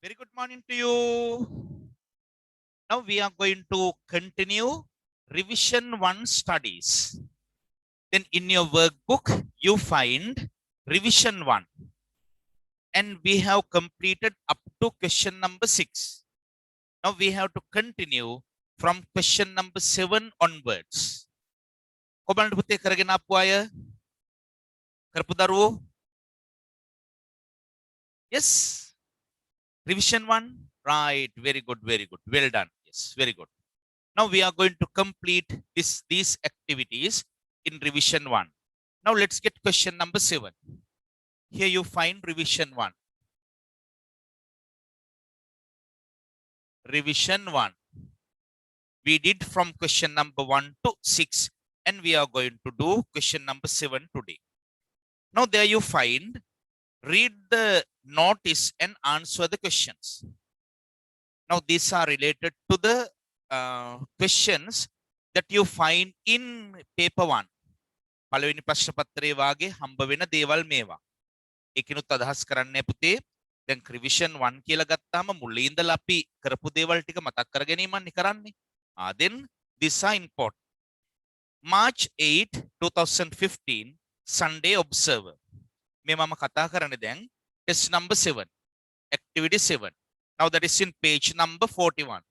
Very good morning to you. Now we are going to continue revision 1 studies. Then in your workbook, you find revision 1. And we have completed up to question number 6. Now we have to continue from question number 7 onwards. කොබලන්ට පුතේ කරගෙන ආපු අය කරපු දරුවෝ? Yes. Revision 1. Right. Very good. Very good. Well done. Yes. Very good. Now we are going to complete these activities in revision 1. Now let's get question number 7. Here you find revision 1. Revision 1. We did from question number 1 to 6 and we are going to do question number 7 today. Now there you find, read the notice and answer the questions. Now these are related to the questions that you find in paper 1. පළවෙනි ප්‍රශ්න පත්‍රයේ වාගේ හම්බ වෙන දේවල් මේවා. ඒකිනුත් අදහස් කරන්නේ පුතේ දැන් revision 1 කියලා ගත්තාම මුලින් ඉඳලා අපි කරපු දේවල් ටික මතක් කර ගැනීමන්නේ කරන්නේ. Then these are important. March 8, 2015 Sunday Observer. මේ මම කතා කරන්නේ දැන් test number 7, activity 7. Now that is in page number 41.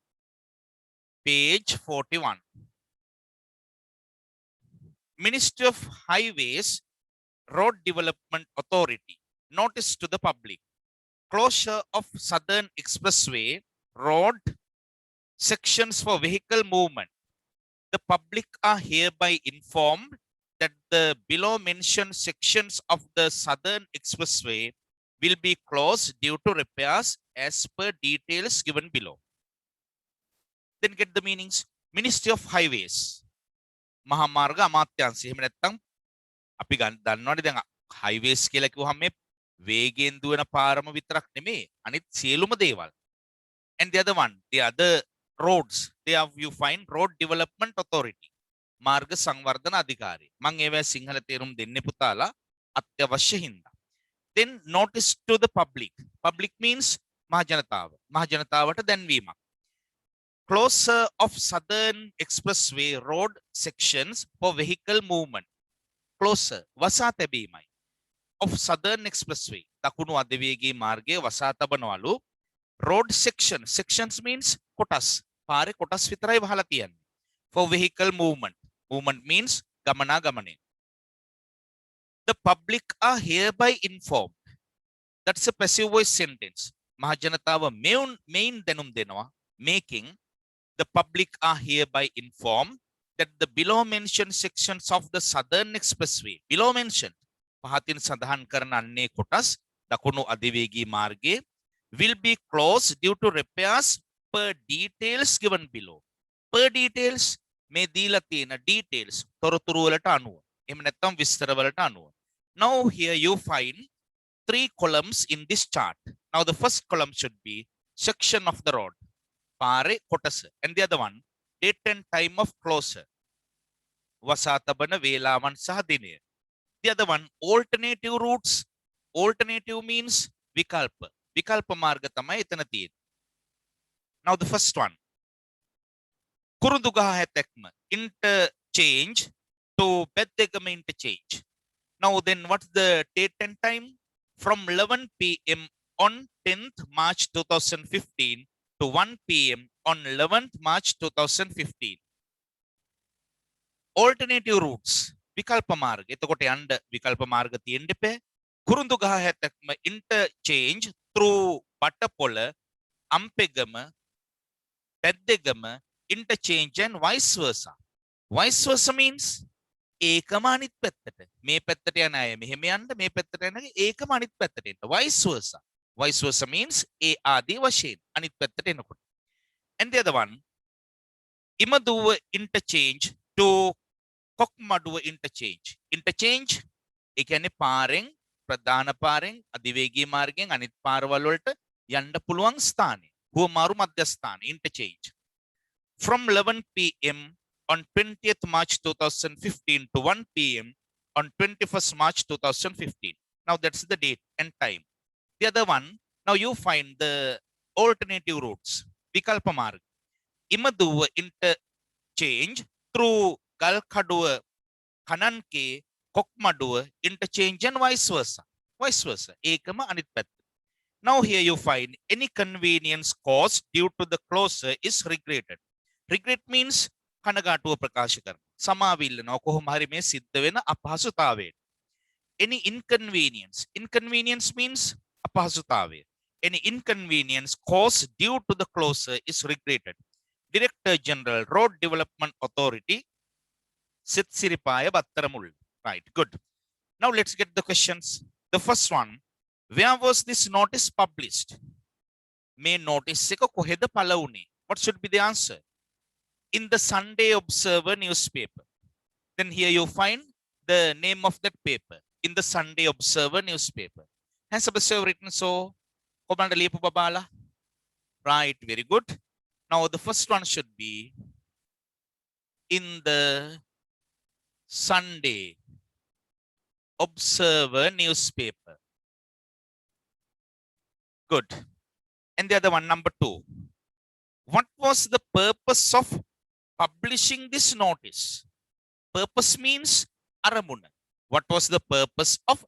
Page 41. Ministry of Highways Road Development Authority notice to the public. Closure of Southern Expressway road sections for vehicle movement. The public are hereby informed that the below mentioned sections of the Southern Expressway will be closed due to repairs as per details given below. Then get the meanings. Ministry of Highways. මහාමාර්ග අමාත්‍යාංශය. එහෙම නැත්නම් අපි දන්නවනේ දැන් highways කියලා කිව්වහම මේ වේගයෙන් දුවන පාරම විතරක් නෙමෙයි අනිත් සියලුම දේවල්. And the other one, the other roads, they have you find road development authority. මාර්ග සංවර්ධන අධිකාරිය. මම ඒවැ සිංහල තේරුම් දෙන්නේ පුතාලා අත්‍යවශ්‍ය හින්දා. Then notice to the public. Public means මහ ජනතාව. මහ ජනතාවට දැන්වීමක්. Closure of Southern Expressway road sections for vehicle movement. Closure වසා තැබීමයි. Of Southern Expressway. දකුණු අධිවේගී මාර්ගයේ වසා තබනවලු. Road section. Sections means කොටස්. පාරේ කොටස් විතරයි වහලා තියන්නේ. For vehicle movement. Movement means ගමනාගමනය. The public are hereby informed. That's a passive voice sentence. මහ ජනතාව main දැනුම් දෙනවා. Making the public are hereby informed that the below mentioned sections of the Southern Expressway, below mentioned, පහතින් සඳහන් කරන අන්නේ කොටස් දකුණු අධිවේගී මාර්ගයේ will be closed due to repairs per details given below. Per details මේ දීලා තියෙන details තොරතුරු වලට අනුව. එහෙම නැත්නම් විස්තර වලට අනුව. Now here you find 3 columns in this chart. Now the first column should be section of the road. පාරේ කොටස. And the other one, date and time of closure. වසා තබන වේලාවන් සහ දිනය. The other one, alternative routes. Alternative means විකල්ප. විකල්ප මාර්ග තමයි එතන තියෙන්නේ. Now the first one. කුරුඳුගහ හැතැක්ම interchange to බෙද්දෙගම interchange. Now then what's the date and time? From 11 p.m. on 10th March 2015 to 1 p.m. on 11th March 2015. Alternative routes. විකල්ප මාර්ග. එතකොට යන්න විකල්ප මාර්ග තියෙන්න එපා. කුරුඳුගහ හැතැක්ම interchange through බටපොළ, අම්පෙගම, බෙද්දෙගම interchange and vice versa. Vice versa means ඒකම අනිත් පැත්තට. මේ පැත්තට යන අය මෙහෙම යන්න, මේ පැත්තට යන අය ඒකම අනිත් පැත්තට එන්න. Vice versa. Vice versa means ඒ ආදී වශයෙන් අනිත් පැත්තට එනකොට. And the other one, Imaduwa interchange to කොක්මඩුව interchange. Interchange ඒ කියන්නේ පාරෙන් ප්‍රධාන පාරෙන් අධිවේගී මාර්ගයෙන් අනිත් පාරවල් වලට යන්න පුළුවන් ස්ථානය. හුවමාරු මධ්‍යස්ථාන interchange. From 11 p.m. on 20th March 2015 to 1 p.m. on 21st March 2015. Now that's the date and time. The other one, now you find the alternative routes. Vikalpa marg. Imaduwa interchange through Galkaduwa Kananke Kokmaduwa interchange and vice versa. Vice versa. Ekama anit path. Now here you find any convenience caused due to the closure is regretted. Regret means kanagatuwa ප්‍රකාශ කරන. සමාවිල්ලනවා කොහොම හරි මේ සිද්ධ වෙන අපහසුතාවයට. Any inconvenience. Inconvenience means අපහසුතාවය. Any inconvenience caused due to the closure is regretted. Director General Road Development Authority Sit Siripaya Battaramul. Right, good. Now let's get the questions. The first one, where was this notice published? May notice එක කොහෙද පළ වුණේ? What should be the answer? In the Sunday Observer newspaper. Then here you find the name of that paper. In the Sunday Observer newspaper. Has Observer written so? කොබලට ලියපු බබාලා? Right, very good. Now the first one should be in the Sunday Observer newspaper. Good. And the other one, number 2. What was the purpose of publishing this notice? Purpose means aramuna. What was the purpose of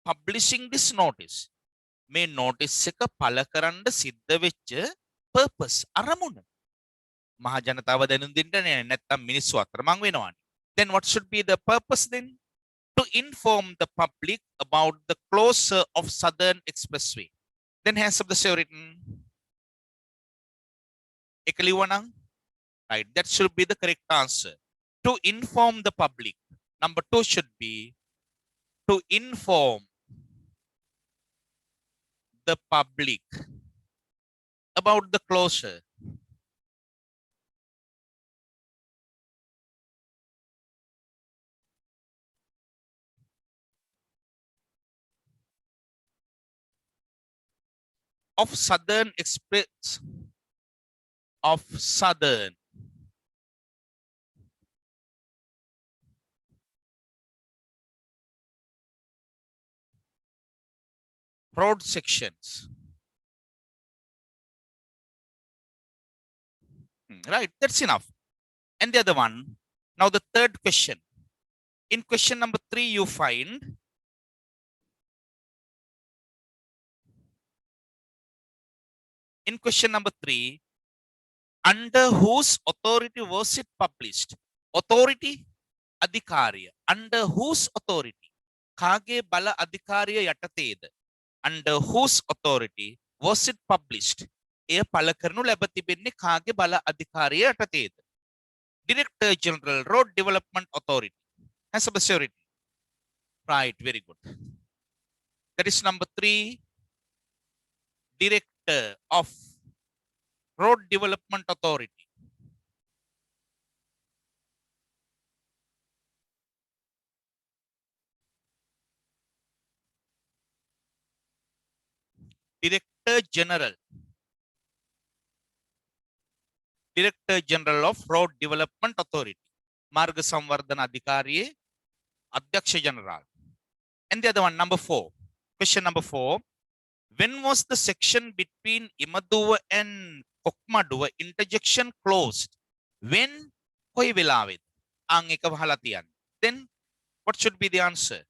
publishing this notice? May notice එක පළ කරන්න සිද්ධ වෙච්ච purpose අරමුණ. මහ ජනතාව දැනුම් දෙන්න නැත්නම් මිනිස්සු අතරමං වෙනවානේ. Then what should be the purpose then? To inform the public about the closure of Southern Expressway. Then hands up the say written. Ekaliwanang. Right, that should be the correct answer. To inform the public. Number 2 should be to inform the public about the closure. Of Southern Express of Southern road sections. Right, that's enough. And the other one, now the third question. In question number 3, you find in question number 3, under whose authority was it published? Authority, adhikariya. Under whose authority? Kage bala adhikariya yatateda. Under whose authority was it published? එය පළ කරනු ලැබ තිබෙන්නේ කාගේ බල අධිකාරිය යටතේද? Director General Road Development Authority. Has a security. Right, very good. That is number 3. Director of Road Development Authority. Director General. Director General of Road Development Authority. Marga Samvardhana Adhikariye Adhyaksha General. And the other one, number 4. Question number 4. When was the section between Imaduwa and Kokmaduwa interjection closed? When? Koi velawed? Ang eka wahala tiyan. Then what should be the answer?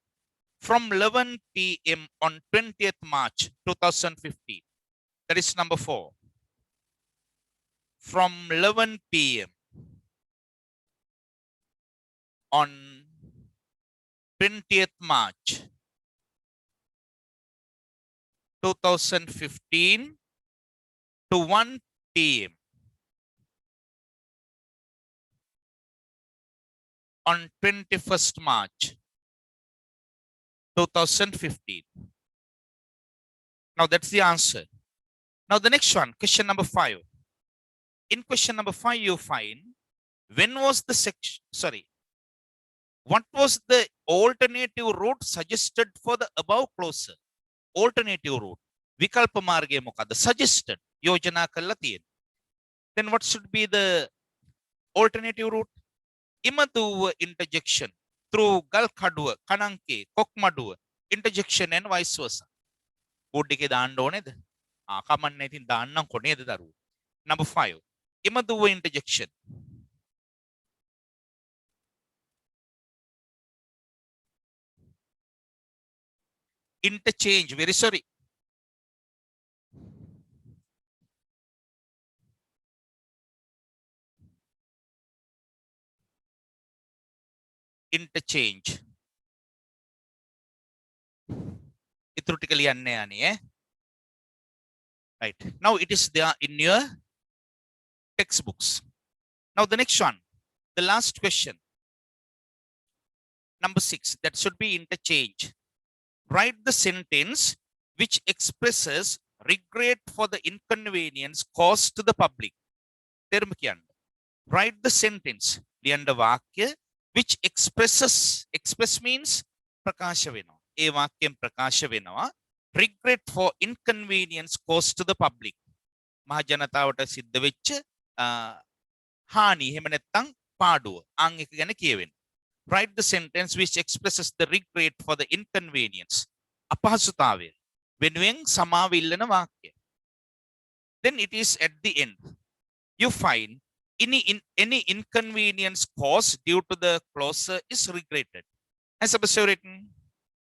From 11 p.m. on 20th March 2015. That is number 4. From 11 p.m. on 20th March 2015 to 1 p.m. on 21st March 2015. Now that's the answer. Now the next one, question number 5. In question number 5, you find when was the section, what was the alternative route suggested for the above closure? Alternative route. Vikalpa marge mokada suggested. Yojana kalla tiyen. Then what should be the alternative route? Imaduwa interjection through Galkaduwa, Kananke, Kokmaduwa interjection and vice versa. Board එකේ දාන්න ඕනේද? කමන්න ඉතින් දාන්නම් කොනේද දරුවෝ. Number 5. එමදුව interjection. Interchange, very sorry. Interchange. ඉතුරු ටික ලියන්න යන්නේ ඈ. Right. Now it is there in your textbooks. Now the next one, the last question. Number 6, that should be interchange. Write the sentence which expresses regret for the inconvenience caused to the public. තේරුම කියන්න. Write the sentence. ලියන්න වාක්‍ය which express means ප්‍රකාශ වෙනවා. ඒ වාක්‍යයෙන් ප්‍රකාශ වෙනවා regret for inconvenience caused to the public. මහ ජනතාවට සිද්ධ වෙච්ච හානි එහෙම නැත්නම් පාඩුව. අන් එක ගැන කියවෙන්න. Write the sentence which expresses the regret for the inconvenience. අපහසුතාවය වෙනුවෙන් සමාව ඉල්ලන වාක්‍ය. Then it is at the end. You find any inconvenience caused due to the closure is regretted. Has a written?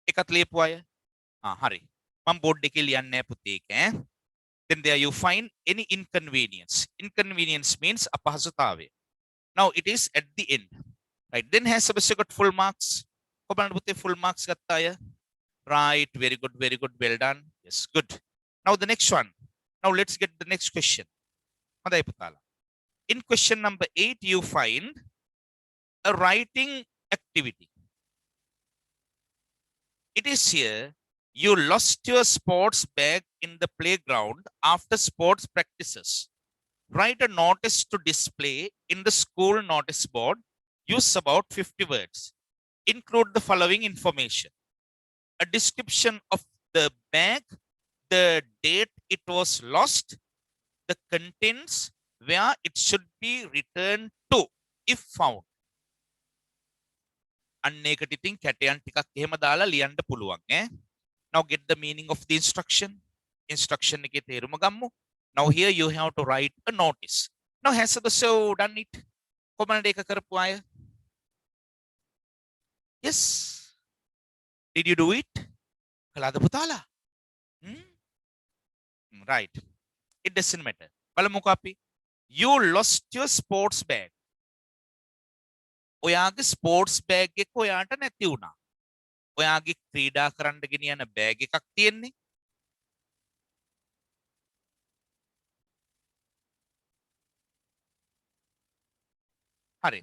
එකත් ලියපු අය? හරි. මම බෝඩ් එකේ ලියන්නේ පුතේ ඒක ඈ. Then there you find any inconvenience. Inconvenience means අපහසුතාවය. Now it is at the end. Right. Then has a got full marks. කොබලන්න පුතේ full marks ගත්ත අය? Right. Very good. Very good. Well done. Yes. Good. Now the next one. Now let's get the next question. හොඳයි පුතාලා. In question number 8, you find a writing activity. It is here, you lost your sports bag in the playground after sports practices. Write a notice to display in the school notice board. Use about 50 words. Include the following information. A description of the bag, the date it was lost, the contents, where it should be returned to if found. අන්නේකට ඉතින් කැටයන් ටිකක් එහෙම දාලා ලියන්න පුළුවන් ඈ. Now get the meaning of the instruction. Instruction එකේ තේරුම ගමු. Now here you have to write a notice. Now has the show done it? කොමනද ඒක කරපු අය? Yes. Did you do it? කළාද පුතාලා? Right. It doesn't matter. බලමුකෝ අපි. You lost your sports bag. ඔයාගේ ස්පෝර්ට්ස් බෑග් එක ඔයාට නැති වුණා. ඔයාගේ ක්‍රීඩා කරන්න ගෙනියන බෑග් එකක් තියෙන්නේ. හරි.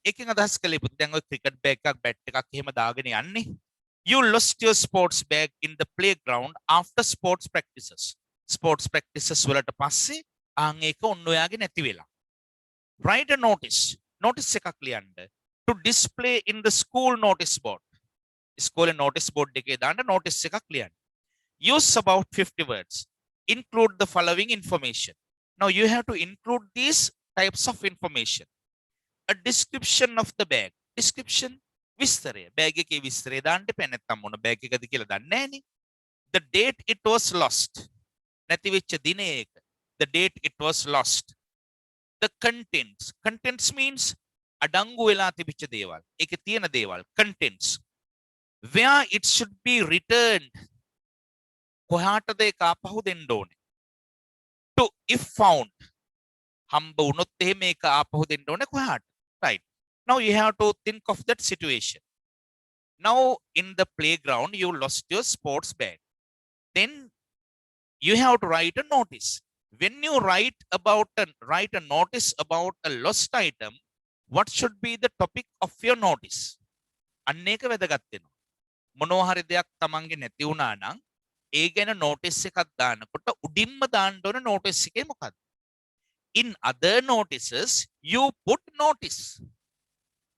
ඒකෙන් අදහස් කළේ පුතේ දැන් ඔය ක්‍රිකට් බෑග් එකක් බැට් එකක් එහෙම දාගෙන යන්නේ. You lost your sports bag in the playground after sports practices. Sports practices වලට පස්සේ ආන් ඒක ඔන්න ඔයාගේ නැති වෙලා. Write a notice. Notice එකක් ලියන්න. To display in the school notice board. School notice board එකේ දාන්න notice එකක් ලියන්න. Use about 50 words. Include the following information. Now you have to include these types of information. A description of the bag. Description විස්තරය. Bag එකේ විස්තරය දාන්න එපා නැත්නම් මොන බෑග් එකද කියලා දන්නේ නැහනේ. The date it was lost. නැති වෙච්ච දිනය එක. The date it was lost. The contents. Contents means අඩංගු වෙලා තිබිච්ච දේවල්. ඒකේ තියෙන දේවල්. Contents. Where it should be returned. කොහාටද ඒක ආපහු දෙන්න ඕනේ? To if found. හම්බ වුණොත් එහෙම ඒක ආපහු දෙන්න ඕනේ කොහාට? Right. Now you have to think of that situation. Now in the playground you lost your sports bag. Then you have to write a notice. When you write a notice about a lost item, what should be the topic of your notice? අන්නේක වැදගත් වෙනවා. මොනවා හරි දෙයක් තමන්ගේ නැති වුණා නම් ඒ ගැන notice එකක් දානකොට උඩින්ම දාන්න ඕන notice එකේ මොකක්ද? In other notices you put notice.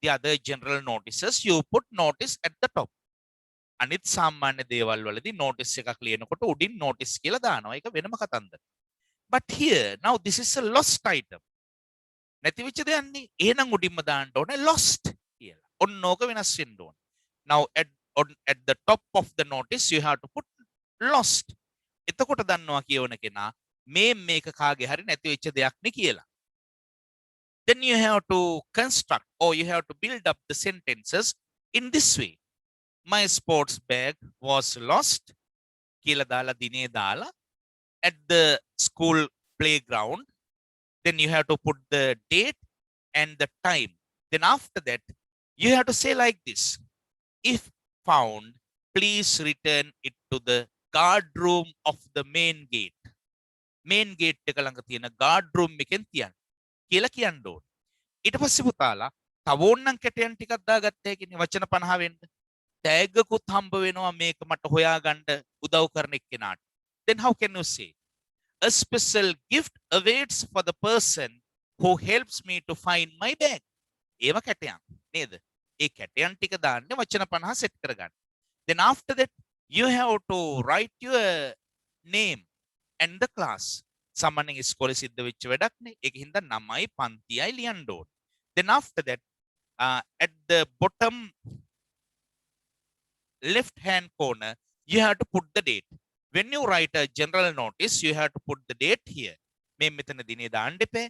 The other general notices you put notice at the top. අනිත් සාමාන්‍ය දේවල් වලදී notice එකක් ලියනකොට උඩින් notice කියලා දානවා. ඒක වෙනම කතන්දරයක්. But here, now this is a lost item. නැති වෙච්ච දෙයක් නේ. එහෙනම් උඩින්ම දාන්න ඕනේ lost කියලා. ඔන්න ඕක වෙනස් වෙන්න ඕනේ. Now at the top of the notice you have to put lost. එතකොට දන්නවා කියවන කෙනා මේ මේක කාගේ හරි නැති වෙච්ච දෙයක් නේ කියලා. Then you have to construct or you have to build up the sentences in this way. My sports bag was lost කියලා දාලා දිනේ දාලා at the school playground. Then you have to put the date and the time. Then after that, you have to say like this. If found, please return it to the guard room of the main gate. Main gate එක ළඟ තියෙන guard room එකෙන් තියන්න කියලා කියන්න ඕනේ. ඊට පස්සේ පුතාලා තව ඕන්නම් කැටයන් ටිකක් දාගත්ත හැකිනේ වචන 50 වෙන්න. ටැග්ගකුත් හම්බ වෙනවා මේක මට හොයාගන්න උදව් කරන එක්කෙනාට. Then how can you say? A special gift awaits for the person who helps me to find my bag. ඒව කැටයන් නේද? ඒ කැටයන් ටික දාන්නේ වචන 50 සෙට් කරගන්න. Then after that you have to write your name and the class. සාමාන්‍යයෙන් ඉස්කෝලේ සිද්ධ වෙච්ච වැඩක් නේ. ඒක හින්දා නමයි පන්තියයි ලියන්න ඕන. Then after that at the bottom left hand corner you have to put the date. When you write a general notice you have to put the date here. මේ මෙතන දිනේ දාන්න එපා.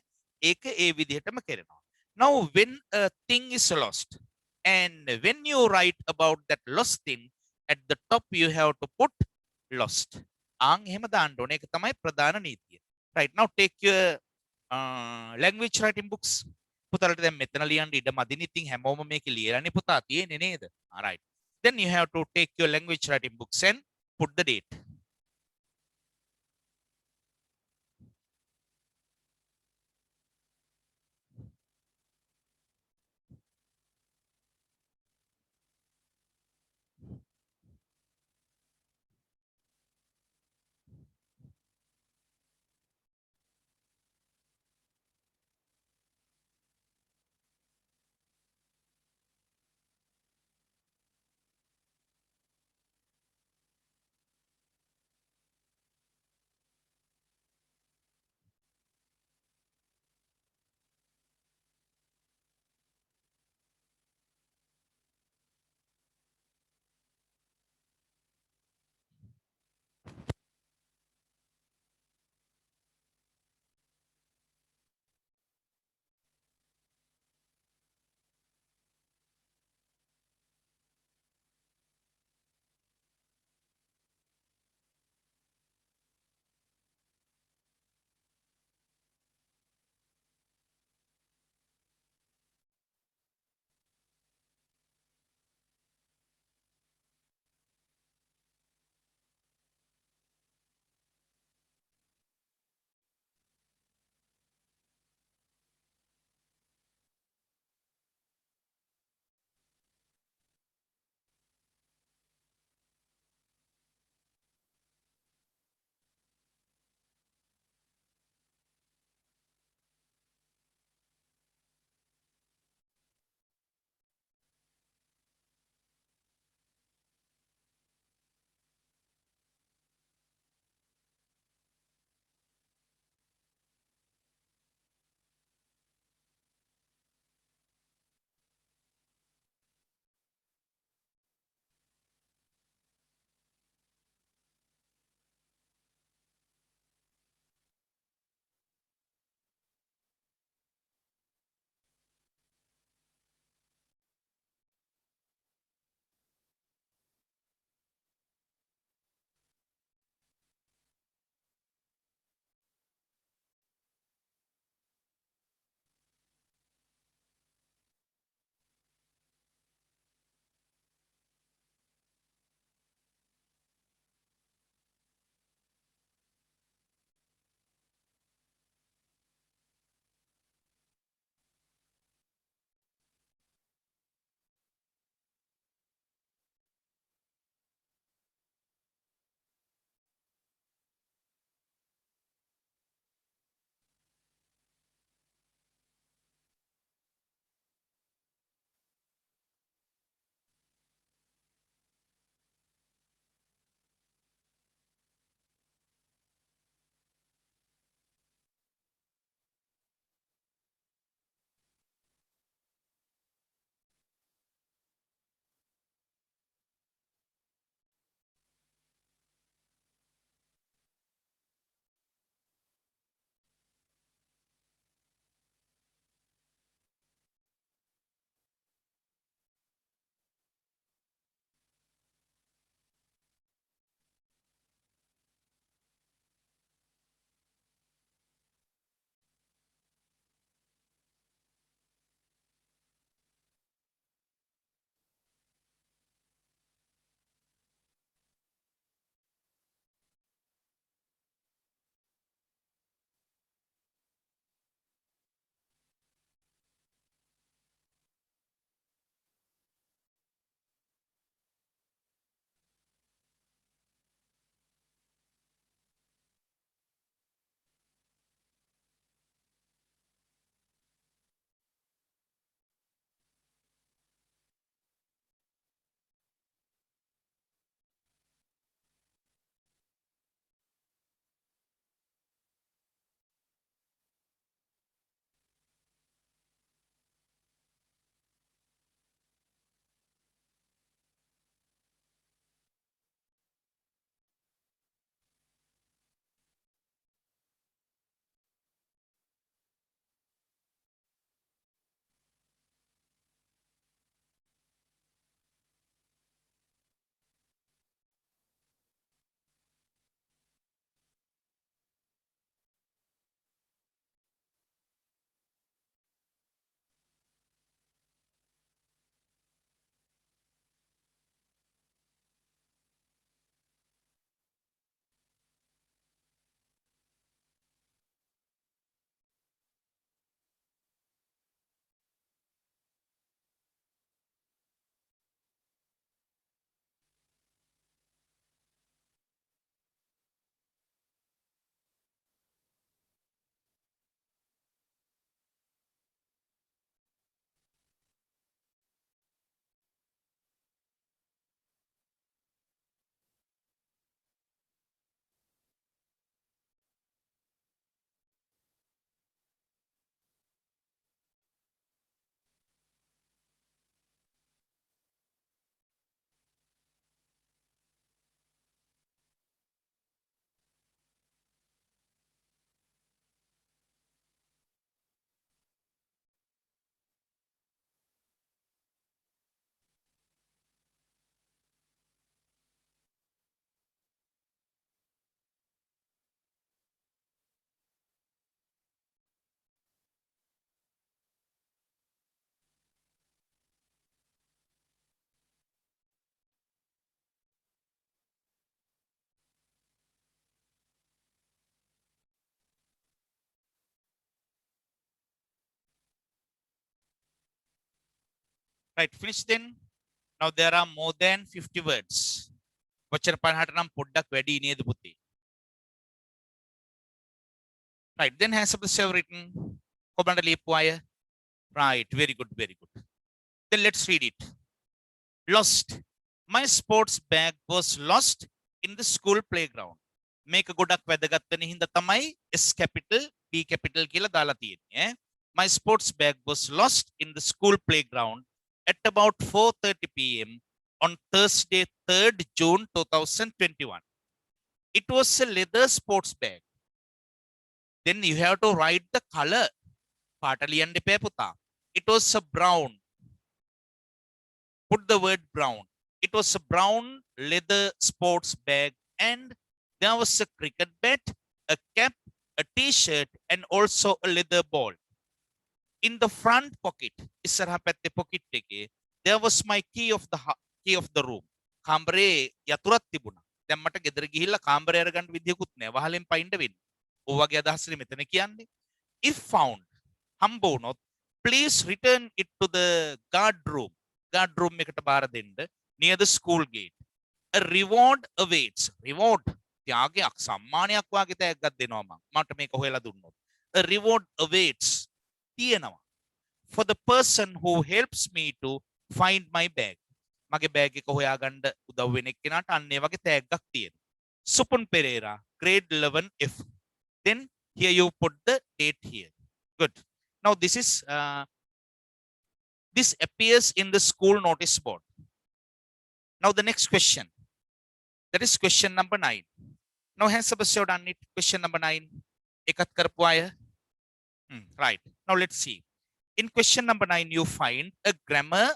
ඒක ඒ විදිහටම කරනවා. Now when a thing is lost and when you write about that lost thing at the top you have to put lost. ආන් එහෙම දාන්න ඕනේ. ඒක තමයි ප්‍රධාන නීතිය. Right, now take your language writing books. පුතාලට දැන් මෙතන ලියන්න ඉඩ මදින් ඉතින් හැමෝම මේක ලියලානේ පුතා තියෙන්නේ නේද? Alright. Then you have to take your language writing books and put the date. Right, finish then. Now there are more than 50 words. වචන 50ට නම් පොඩ්ඩක් වැඩි නේද පුතේ? Right, then has of written. කොබලන්ට ලියපු අය. Right, very good, very good. Then let's read it. Lost. My sports bag was lost in the school playground. මේක ගොඩක් වැදගත් වෙන හින්දා තමයි S capital B capital කියලා දාලා තියෙන්නේ. My sports bag was lost in the school playground at about 4:30 p.m. on Thursday, 3rd June 2021. It was a leather sports bag. Then you have to write the color. පාට ලියන්න එපා පුතා. It was a brown. Put the word brown. It was a brown leather sports bag and there was a cricket bat, a cap, a t-shirt and also a leather ball. In the front pocket, ඉස්සරහා පැත්තේ pocket එකේ, there was my key of the room. කාමරේ යතුරක් තිබුණා. දැන් මට ගෙදර ගිහිල්ලා කාමරේ අරගන්න විදියකුත් නැහැ. වහලෙන් පයින්න වෙන්නේ. ඔය වගේ අදහස්නේ මෙතන කියන්නේ. If found, හම්බ වුණොත්, please return it to the guard room. Guard room එකට බාර දෙන්න near the school gate. A reward awaits. Reward ත්‍යාගයක් සම්මානයක් වාගේ තෑග්ගක් දෙනවා මට මේක හොයලා දුන්නොත්. A reward awaits. තියෙනවා. For the person who helps me to find my bag. මගේ බෑග් එක හොයාගන්න උදව් වෙන එක්කෙනාට අන්න ඒ වගේ තෑග්ගක් තියෙනවා. Supun Pereira, grade 11F. Then here you put the date here. Good. Now this appears in the school notice board. Now the next question. That is question number 9. Now has Sebastian done it? Question number 9. Ekat karpu aya? Right. Now let's see. In question number 9, you find a grammar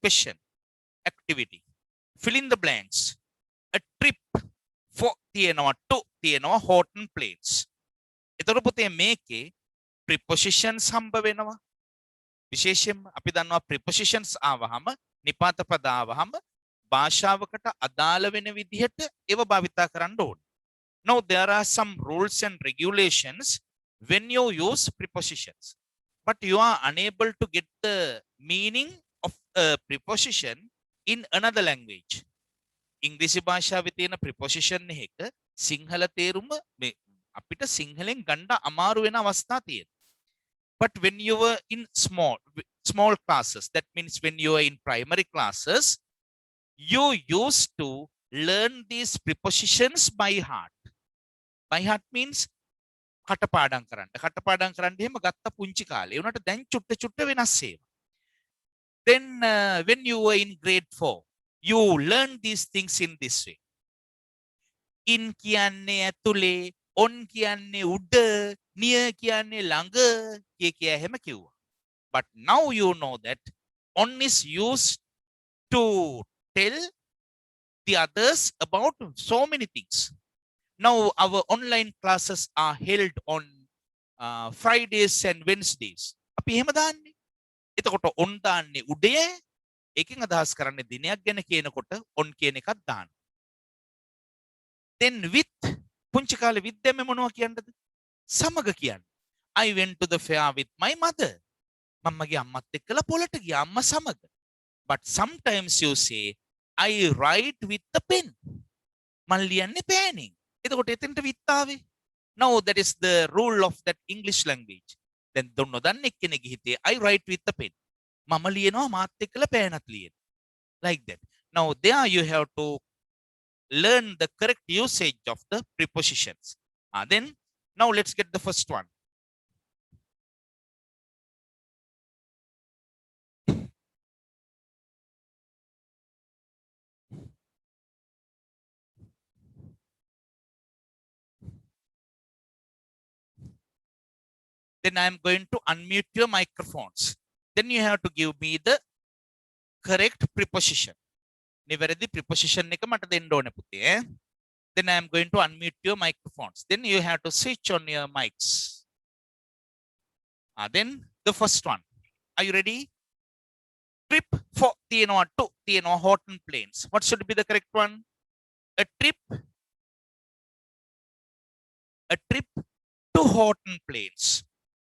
question activity. Fill in the blanks. A trip for තියනවා to තියනවා Horton Plains. එතකොට පුතේ මේකේ prepositions හම්බ වෙනවා. විශේෂයෙන්ම අපි දන්නවා prepositions ආවහම නිපාත පද ආවහම භාෂාවකට අදාළ වෙන විදිහට ඒව භාවිතා කරන්න ඕනේ. Now there are some rules and regulations when you use prepositions. But you are unable to get the meaning of a preposition in another language. ඉංග්‍රීසි භාෂාවේ තියෙන preposition එක සිංහල තේරුම අපිට සිංහලෙන් ගන්න අමාරු වෙන අවස්ථා තියෙනවා. But when you were in small classes, that means when you were in primary classes, you used to learn these prepositions by heart. By heart means කටපාඩම් කරන්න. කටපාඩම් කරන්න එහෙම ගත්ත පුංචි කාලේ. ඒ උනට දැන් චුට්ට චුට්ට වෙනස් ඒවා. Then when you were in grade 4, you learn these things in this way. In කියන්නේ ඇතුලේ, on කියන්නේ උඩ, near කියන්නේ ළඟ, කිය එහෙම කිව්වා. But now you know that on is used to tell the others about so many things. Now our online classes are held on Fridays and Wednesdays. අපි එහෙම දාන්නේ. එතකොට on දාන්නේ උඩේ. එකෙන් අදහස් කරන්නේ දිනයක් ගැන කියනකොට on කියන එකක් දාන්න. Then with පුංචි කාලේ with දැම්මේ මොනවා කියන්නද? සමග කියන්නේ. I went to the fair with my mother. මම්මගේ අම්මත් එක්කලා පොළට ගියා අම්මා සමග. But sometimes you say I write with the pen. මම ලියන්නේ පෑනෙන්. එතකොට එතෙන්ට with ආවේ. Now that is the rule of that English language. Then නොදන්න එක්කෙනෙක්ගේ හිතේ I write with the pen. මම ලියනවා මාත් එක්කලා පෑනත් ලියන. Like that. Now there you have to learn the correct usage of the prepositions. Then now let's get the first one. Then I am going to unmute your microphones. Then you have to give me the correct preposition. නිවැරදි preposition එක මට දෙන්න ඕනේ පුතේ. Then I am going to unmute your microphones. Then you have to switch on your mics. Then the first one. Are you ready? Trip for තියනවා to තියනවා Horton Plains. What should be the correct one? A trip to Horton Plains.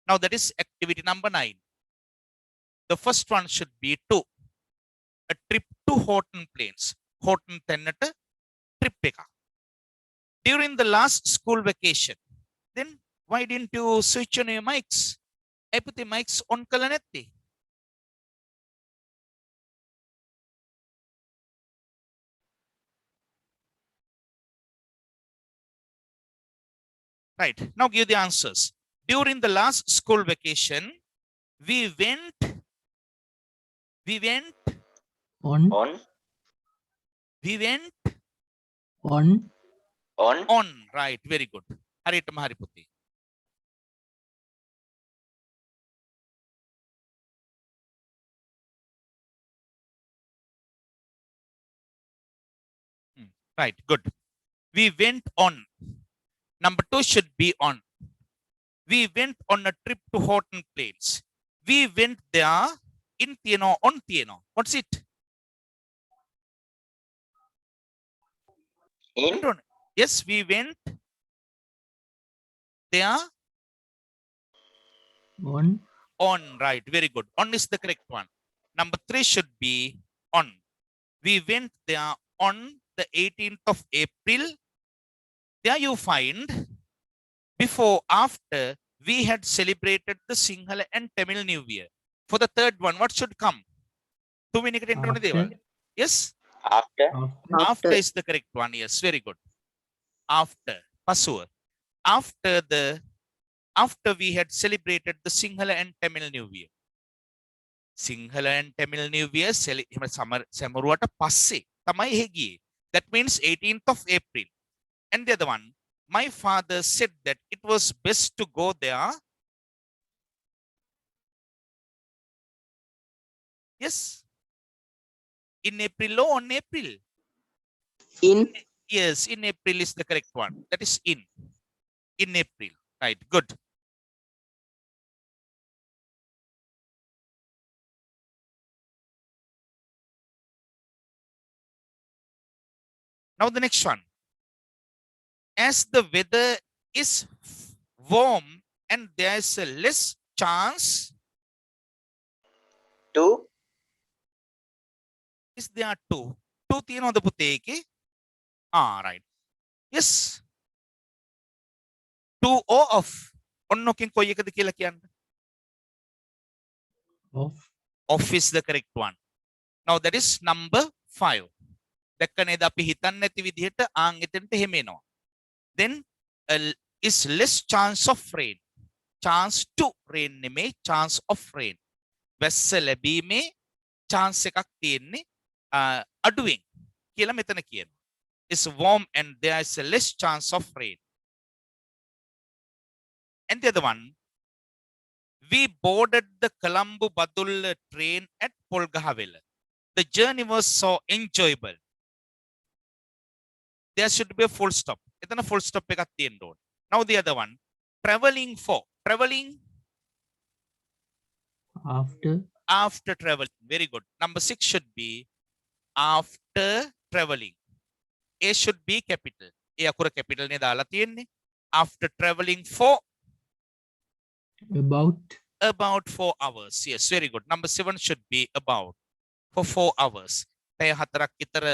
Now that is activity number 9. The first one should be 2. A trip to Horton Plains. Horton Tennant trip එක. During the last school vacation. Then why didn't you switch on your mics? Epithe mics on කළ නැත්තේ? Right. Now give the answers. During the last school vacation, we went On. on right, very good. හරියටම හරි පුතේ. Right, good. We went on. Number 2 should be on. We went on a trip to Horton Plains. We went there in Tieno, on Tieno. What's it? In. Yes, we went there on, right, very good. On is the correct one. Number 3 should be on. We went there on the 18th of April. There you find before, after, we had celebrated the Sinhala and Tamil New Year. For the third one, what should come? Yes? After is the correct one. Yes, very good. After. Pasuwa. After we had celebrated the Sinhala and Tamil New Year. Sinhala and Tamil New Year සමරුවට පස්සේ තමයි එහෙ ගියේ. That means 18th of April. And the other one, my father said that it was best to go there. Yes. In April or on April? In. Yes, in April is the correct one. That is in. In April. Right, good. Now the next one. As the weather is warm and there is a less chance. To. Is there 2? 2 තියෙනවද පුතේ එකේ? Right. Yes. 2 or off. ඔන්නකින් කොයි එකද කියලා කියන්න. Off is the correct one. Now that is number 5. දැක්ක නේද අපි හිතන්නේ නැති විදිහට ආන් එතනට එහෙම එනවා. Then is less chance of rain. Chance to rain නෙමේ, chance of rain. වැස්ස ලැබීමේ chance එකක් තියෙන්නේ අඩුවෙන් කියලා මෙතන කියනවා. It's warm and there is a less chance of rain. And the other one, we boarded the Colombo Badulla train at Polgahawela. The journey was so enjoyable. There should be a full stop. එතන full stop එකක් තියෙන්න ඕනේ. Now the other one, traveling for. Traveling after traveling. Very good. Number 6 should be after traveling. A should be capital. A අකුර capital නේ දාලා තියෙන්නේ. After traveling for about 4 hours. Yes, very good. Number 7 should be about for 4 hours. පැය 4ක් විතර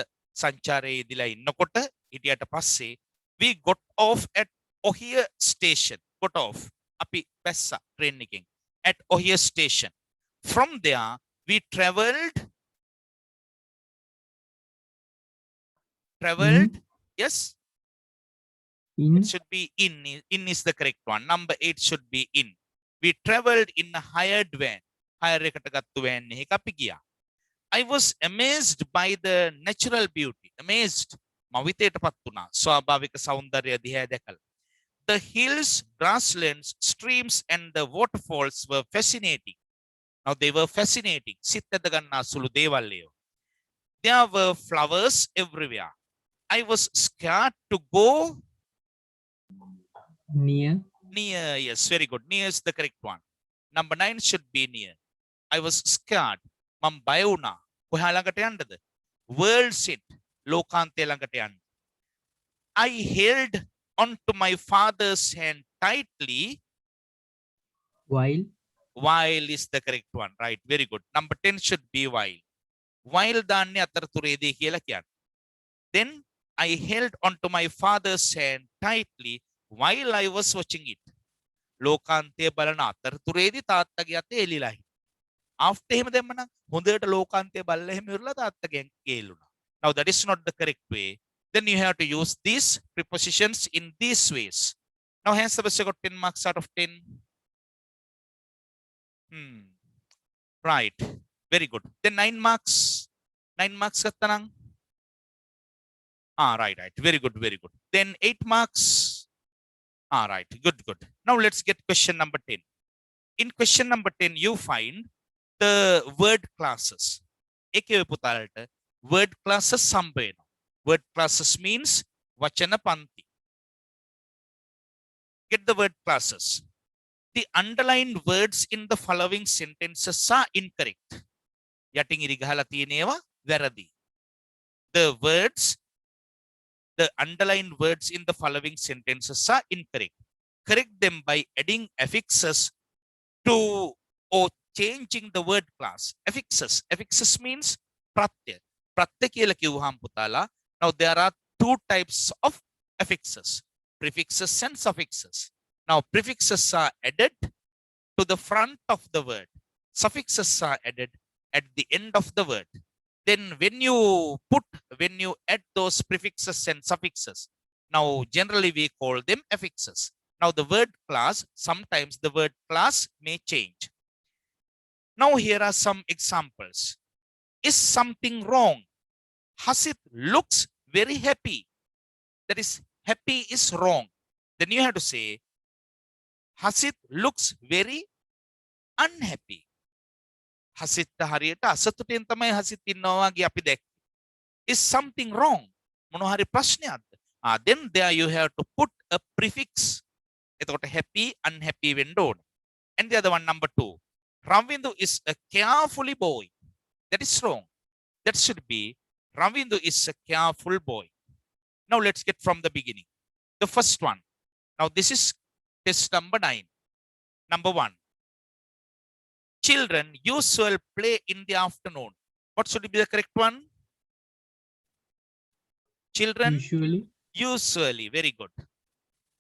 සංචාරයේ යෙදලා ඉන්නකොට හිටියට පස්සේ we got off at Ohio station. Got off. අපි බැස්සා train එකෙන් at Ohio station. From there we traveled. Yes. It should be in. In is the correct one. Number 8 should be in. We traveled in a hired van. Hire එකට ගත්තු van එකක අපි ගියා. I was amazed by the natural beauty. Amazed. මවිතයටපත් වුණා. ස්වාභාවික සෞන්දර්යය දිහා දැකලා. The hills, grasslands, streams and the waterfalls were fascinating. Now they were fascinating. සිත් ඇද ගන්නා සුළු දේවල් ඒවා. There were flowers everywhere. I was scared to go near. Yes, very good. Near is the correct one. Number 9 should be near. I was scared. මම බය වුණා. කොහා ළඟට යන්නද? World sit. ලෝකාන්තය ළඟට යන්න. I held onto my father's hand tightly. While while is the correct one, right? Very good. Number 10 should be while. While දාන්නේ අතරතුරේදී කියලා කියන්නේ. Then I held onto my father's hand tightly while I was watching it. ලෝකාන්තය බලන අතරතුරේදී තාත්තගේ අතේ එලිලා හිටියා. After එහෙම දැම්මනම් හොඳට ලෝකාන්තය බලලා එහෙම ඉවරලා තාත්තගෙන් ගේලුණා. Now that is not the correct way. Then you have to use these prepositions in these ways. Now hence the got 10 marks out of 10. Right. Very good. Then 9 marks. 9 marks kattanang. Right. Very good. Then 8 marks. Right. Good. Now let's get question number 10. In question number 10, you find the word classes. Ekave putalata word classes sambena. Word classes means vachana panti. Get the word classes. The underlined words in the following sentences are incorrect. Yatin iri gahala tiyenewa වැරදි. The underlined words in the following sentences are incorrect. Correct them by adding affixes to or changing the word class. Affixes means pratyaya. Pratyaya කියලා කිව්වහම පුතාලා, now there are two types of affixes, prefixes and suffixes. Now prefixes are added to the front of the word. Suffixes are added at the end of the word. Then when you add those prefixes and suffixes, now generally we call them affixes. Now the word class, sometimes the word class may change. Now here are some examples. Is something wrong? Hasit looks very happy. That is, happy is wrong. Then you have to say, Hasit looks very unhappy. Hasit හරියට අසතුටින් තමයි හසිත් ඉන්නවා වගේ අපි දැක්කේ. Is something wrong? මොනවා හරි ප්‍රශ්නයක්ද? Then there you have to put a prefix. එතකොට happy, unhappy වෙන්න ඕන. And the other one, number 2. Ravindu is a careful boy. That is wrong. That should be Ravindu is a careful boy. Now let's get from the beginning. The first one. Now this is test number 9. Number 1. Children usually play in the afternoon. What should be the correct one? Children usually. Very good.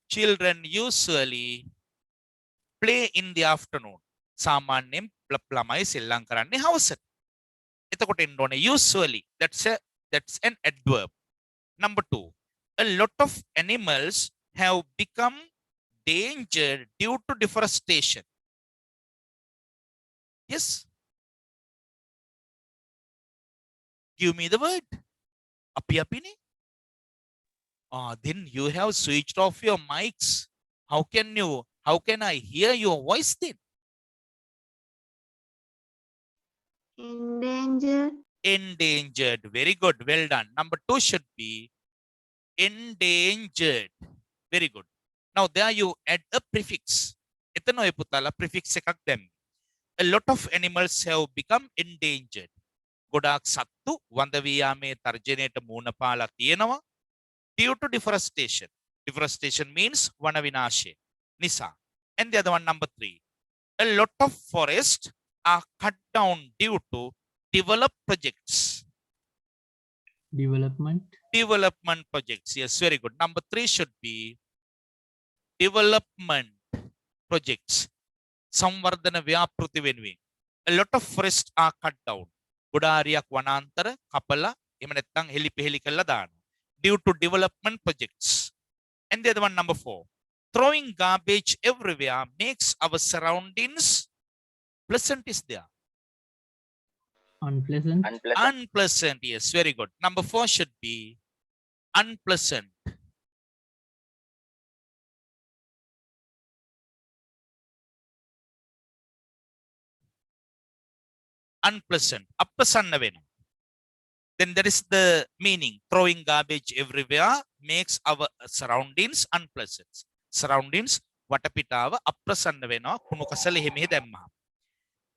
Children usually play in the afternoon. සාමාන්‍යයෙන් ළමයි සෙල්ලම් කරන්නේ හවසට. එතකොට එන්න ඕනේ usually. That's an adverb. Number 2. A lot of animals have become endangered due to deforestation. Yes. Give me the word. Apine. Then you have switched off your mics. How can I hear your voice then? Endangered. Very good. Well done. Number 2 should be endangered. Very good. Now there you add a prefix. එතන ඔය පුතාලා prefix එකක් දැම්මේ. A lot of animals have become endangered. ගොඩාක් සත්තු වඳ වී යාමේ තර්ජනයට මුහුණ පාලා තියෙනවා due to deforestation. Deforestation means වන විනාශය නිසා. And the other one, number 3. A lot of forests are cut down due to development projects. Development projects. Yes, very good. Number 3 should be development projects. Samvardhana ව්‍යාපෘති වෙනුවෙන්. A lot of forests are cut down. ගොඩාරියක් වනාන්තර කපලා එහෙම නැත්නම් හෙලි පෙහෙලි කරලා දානවා. Due to development projects. And the other one, number 4. Throwing garbage everywhere makes our surroundings pleasant. Is there? Unpleasant. Yes, very good. Number 4 should be unpleasant. Unpleasant. අප්‍රසන්න වෙනවා. Then there is the meaning. Throwing garbage everywhere makes our surroundings unpleasant. Surroundings වටපිටාව අප්‍රසන්න වෙනවා කුණු කසල එහෙම දැම්මහම.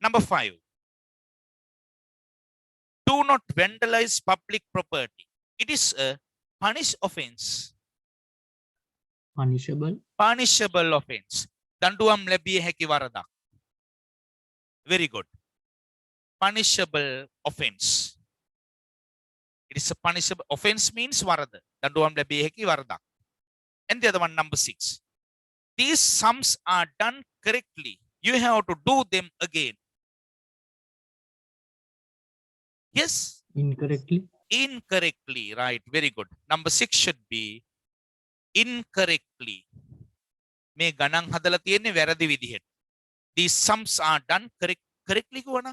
Number 5. Do not vandalize public property. It is a punishable offense. දඬුවම් ලැබිය හැකි වරදක්. Very good. Punishable offense. It is a punishable offense means warada. Danduwam labiya හැකි වරදක්. And the other one, number 6. These sums are done correctly. You have to do them again. Yes. Incorrectly. Incorrectly. Right. Very good. Number 6 should be incorrectly. මේ ගණන් හදලා තියෙන්නේ වැරදි විදිහට. These sums are done correctly කියවන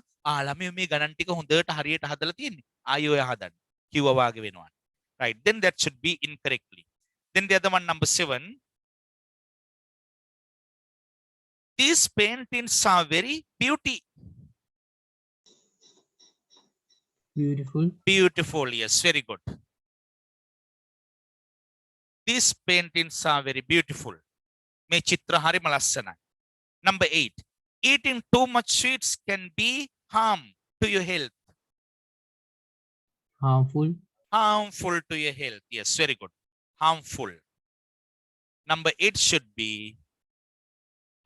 ළමයෝ මේ ගණන් ටික හොඳට හරියට හදලා තියෙන්නේ. ආයෙ ඔය හදන්න. කිව්වා වාගේ වෙනවා. Right. Then that should be incorrectly. Then the other one, number 7. These paintings are very Beautiful. beautiful. Yes, very good. These paintings are very beautiful. මේ චිත්‍ර හරිම ලස්සනයි. Number 8. Eating too much sweets can be harm to your health. Harmful. Harmful to your health. Yes, very good. Harmful. Number 8 should be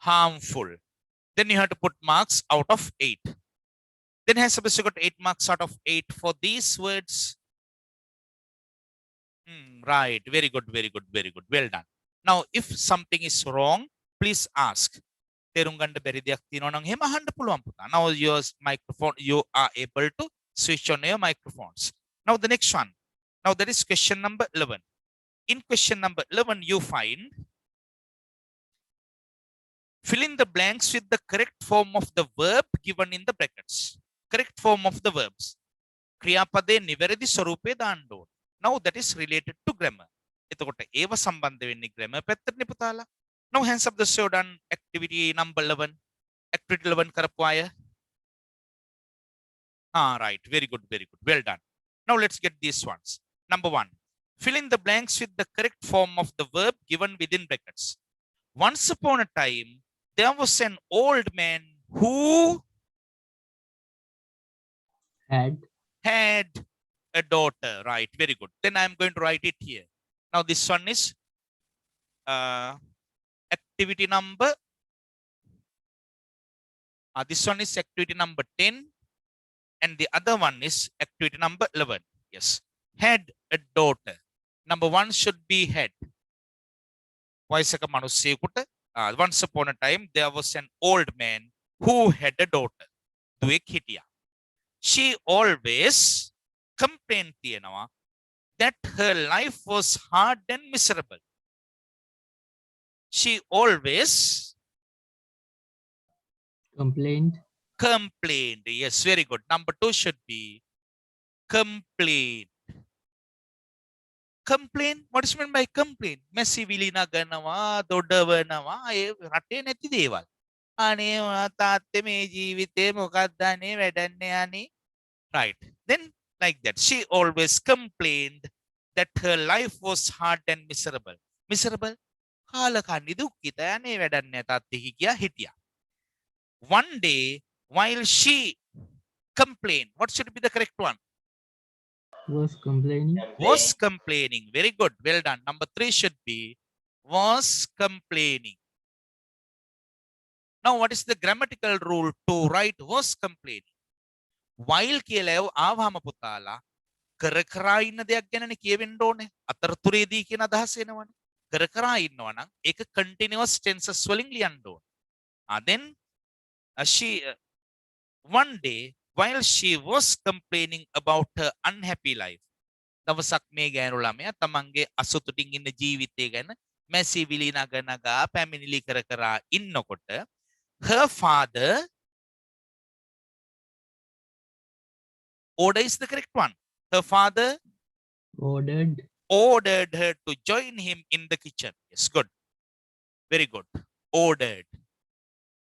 harmful. Then you have to put marks out of 8. Then has supposed to got 8 marks out of 8 for these words. Right. Very good. Very good. Very good. Well done. Now, if something is wrong, please ask. තේරුම් ගන්න බැරි දෙයක් තියෙනවා නම් එහෙම අහන්න පුළුවන් පුතා. Now your microphone, you are able to switch on your microphones. Now the next one. Now that is question number 11. In question number 11, you find fill in the blanks with the correct form of the verb given in the brackets. Correct form of the verbs. ක්‍රියාපදයේ නිවැරදි ස්වරූපය දාන්න ඕන. Now that is related to grammar. එතකොට ඒව සම්බන්ධ වෙන්නේ grammar පැත්තටනේ පුතාලා. Now hands up the show done activity number 11. Activity 11 කරපු අය. Right. Very good. Very good. Well done. Now let's get these ones. Number 1. Fill in the blanks with the correct form of the verb given within brackets. Once upon a time, there was an old man who had a daughter. Right. Very good. Then I'm going to write it here. Now this one is activity number. This one is activity number 10. And the other one is activity number 11. Yes. Had a daughter. Number 1 should be had. Once upon a time, there was an old man who had a daughter. She always complained that her life was hard and miserable. She always complained. Yes, very good. Number 2 should be complain. Complain. What is meant by complain? Messi vilina ganawa, dodavanawa, රටේ නැති දේවල්. අනේ තාත්තේ මේ ජීවිතේ මොකක්ද අනේ වැඩන්නේ අනේ. Right. Then like that. She always complained that her life was hard and miserable. Miserable? කාලකන්ණි දුක්ඛිත අනේ වැඩන්නේ තාත්තේ කියා හිටියා. One day, while she complained, what should be the correct one? Was complaining. Was complaining. Very good. Well done. Number 3 should be was complaining. Now, what is the grammatical rule to write was complaining? While කියලා ආවම පුතාලා කර කර ඉන්න දෙයක් ගැනනේ කියවෙන්න ඕනේ. අතරතුරේදී කියන අදහස එනවනේ. කර කර ඉන්නවා නම් ඒක continuous tenses වලින් ලියන්න ඕනේ. Then she one day while she was complaining about her unhappy life. දවසක් මේ ගෑනු ළමයා තමන්ගේ අසතුටින් ඉන්න ජීවිතය ගැන මැසිවිලි නගනගා පැමිණිලි කර කර ඉන්නකොට her father order is the correct one. Her father ordered her to join him in the kitchen. Yes, good. Very good. Ordered.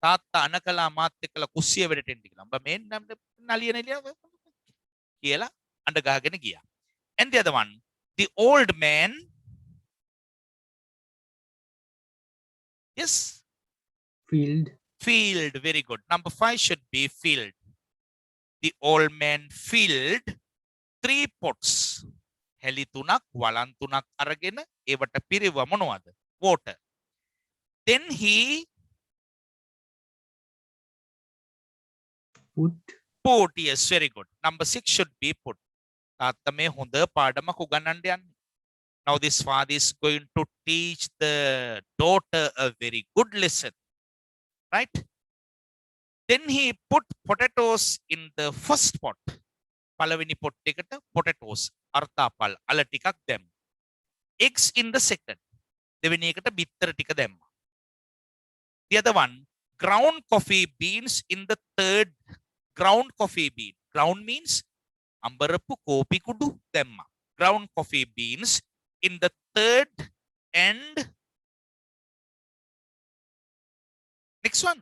තාත්තා අනකලා මාත් එක්කලා කුස්සිය වැඩට එන්න කියලා. උඹ මේ නලියන එළිය කියලා අඬ ගහගෙන ගියා. And the other one, the old man, yes, filled. Very good. Number 5 should be filled. The old man filled 3 pots. හැලි 3ක් වලන් 3ක් අරගෙන ඒවට පිරෙව මොනවද? Water. Then he Put. Put, yes, very good. Number 6 should be put. තාත්තා මේ හොඳ පාඩමක් උගන්වන්න යන්නේ. Now this father is going to teach the daughter a very good lesson. Right? Then he put potatoes in the first pot. පළවෙනි pot එකට potatoes අර්ථාපල් අල ටිකක් දැම්මා. Eggs in the second. දෙවෙනි එකට බිත්තර ටික දැම්මා. The other one, ground coffee beans in the third. Ground coffee bean. Ground means අඹරපු කෝපි කුඩු දැම්මා. Ground coffee beans in the third and next one.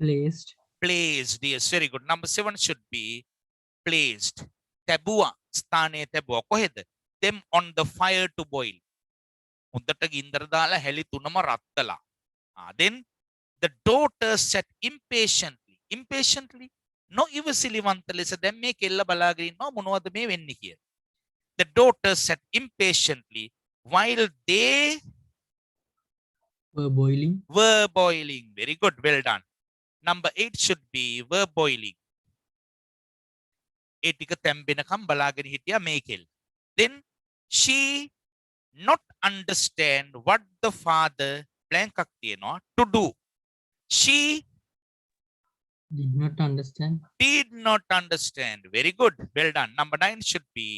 Placed. Placed. Yes, very good. Number 7 should be placed. තැබුවා. ස්ථානයේ තැබුවා. කොහෙද? Them on the fire to boil. හොඳට ගින්දර දාලා හැලි තුනම රත් කළා. Then the daughter sat impatiently. Impatiently? No ඉවසිලිවන්ත ලෙස දැන් මේ කෙල්ල බලාගෙන ඉන්නවා මොනවද මේ වෙන්නේ කියලා. The daughter sat impatiently while they Were boiling. were boiling. Very good. Well done. Number 8 should be were boiling. ඒ ටික තැම්බෙනකම් බලාගෙන හිටියා මේ කෙල්ල. Then she not understand what the father blank එකක් තියෙනවා to do. She Did not understand. did not understand. Very good. Well done. Number 9 should be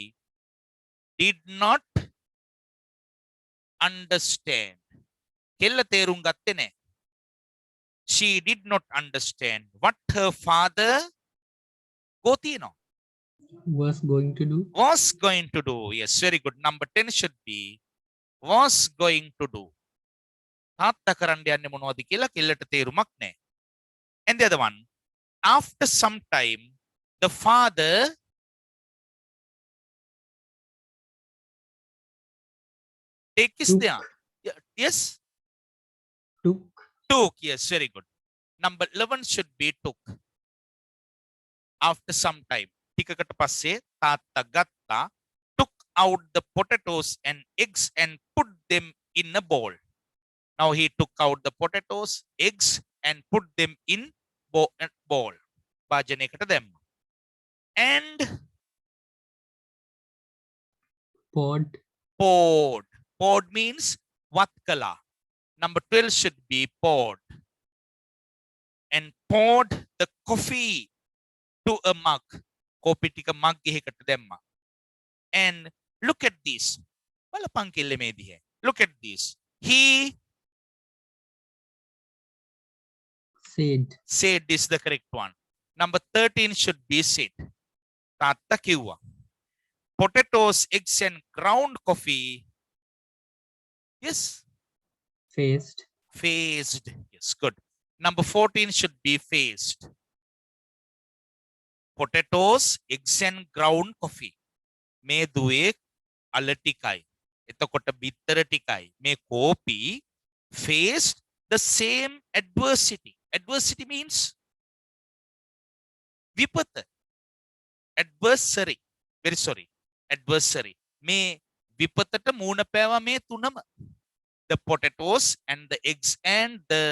did not understand. කෙල්ල තේරුම් ගත්තේ නැහැ. She did not understand what her father ගෝතියනවා. Was going to do. Was going to do. Yes, very good. Number 10 should be was going to do. තාත්තා කරන්න යන්නේ මොනවද කියලා කෙල්ලට තේරුමක් නැහැ. And the other one, after some time, the father take his Took. there. Yes, Took. took. Yes, very good. Number 11 should be took. After some time. ටිකකට පස්සේ තාත්තා ගත්තා, took out the potatoes and eggs and put them in a bowl. Now he took out the potatoes, eggs and put them in bowl. භාජනයකට දැම්මා. And Poured. poured. Poured means වත් කළා. Number 12 should be poured. And poured the coffee to a mug. Kopi tika mug එකකට දැම්මා. And look at this. බලපන් කෙල්ල මේ දිහේ. Look at this. He Said. said is the correct one. Number 13 should be said. තාත්තා කිව්වා. Potatoes, eggs and ground coffee. Yes. Faced. Faced. Yes, good. Number 14 should be faced. Potatoes, eggs and ground coffee. මේ දුවේ අල ටිකයි. එතකොට බිත්තර ටිකයි. මේ කෝපි faced the same adversity. Adversity means විපත. Adversary. Very sorry. Adversary. මේ විපතට මූණ පෑවා මේ තුනම. The potatoes and the eggs and the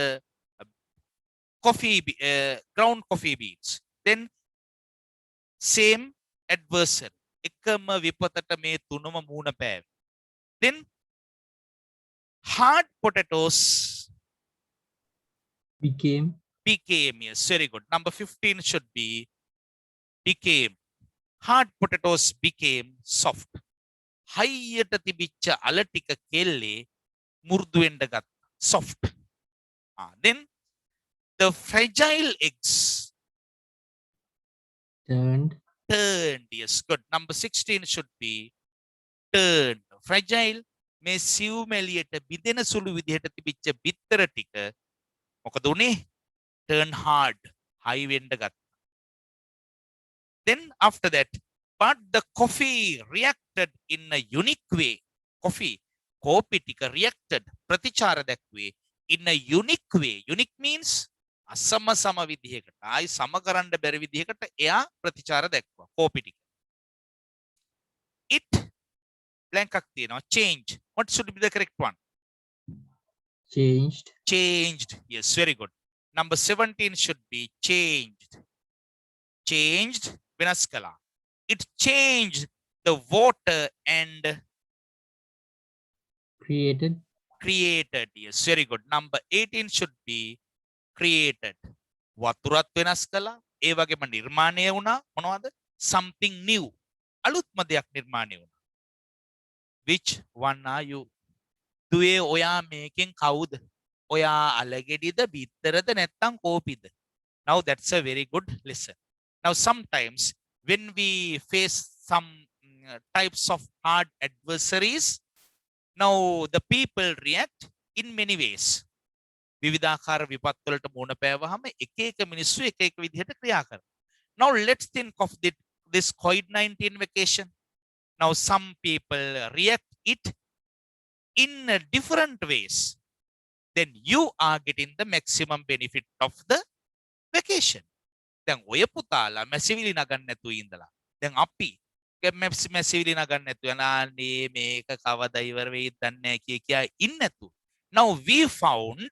coffee, ground coffee beans. Then same adversary. එකම විපතට මේ තුනම මූණ පෑවේ. Then hard potatoes Became. became. Yes, very good. Number 15 should be became. Hard potatoes became soft. හයියට තිබිච්ච අල ටික කෙල්ලේ මු르දු වෙන්න ගත්තා. Soft. Then the fragile eggs Turned. turned. Yes, good. Number 16 should be turned. Fragile මේ සිව්මැලියට බිඳෙන සුළු විදිහට තිබිච්ච බිත්තර ටික මොකද උනේ? Turn hard. හයි වෙන්න ගත්තා. Then after that, but the coffee reacted in a unique way. Coffee, කෝපි ටික reacted, ප්‍රතිචාර දැක්වේ in a unique way. Unique means අසම සම විදිහකට. ආයි සම කරන්න බැරි විදිහකට එයා ප්‍රතිචාර දැක්වුවා කෝපි ටික. It blank එකක් තියෙනවා. Change. What should be the correct one? Changed. Changed. Yes, very good. Number 17 should be changed. Changed, වෙනස් කළා. It changed the water and created, created. Yes, very good. Number 18 should be created. වතුරත් වෙනස් කළා. ඒ වගේම නිර්මාණය වුණා. මොනවද? Something new. අලුත්ම දෙයක් නිර්මාණය වුණා. Which one are you? දුවේ ඔයා මේකෙන් කවුද? ඔයා අලගෙඩිද බිත්තරද නැත්නම් කෝපිද? Now that's a very good lesson. Now sometimes when we face some types of hard adversaries, now the people react in many ways. විවිධාකාර විපත් වලට මුහුණ පෑවහම එක එක මිනිස්සු එක එක විදිහට ක්‍රියා කරනවා. Now let's think of this COVID-19 vacation. Now some people react it in different ways. Then you are getting the maximum benefit of the vacation. දැන් ඔය පුතාලා මැසිවිලි නගන්න නැතුව ඉඳලා. දැන් අපි මැසිවිලි නගන්න නැතුව යනානේ මේක කවදා ඉවර වෙයිද දන්නේ නැහැ කිය ඉන්නේ නැතුව. Now we found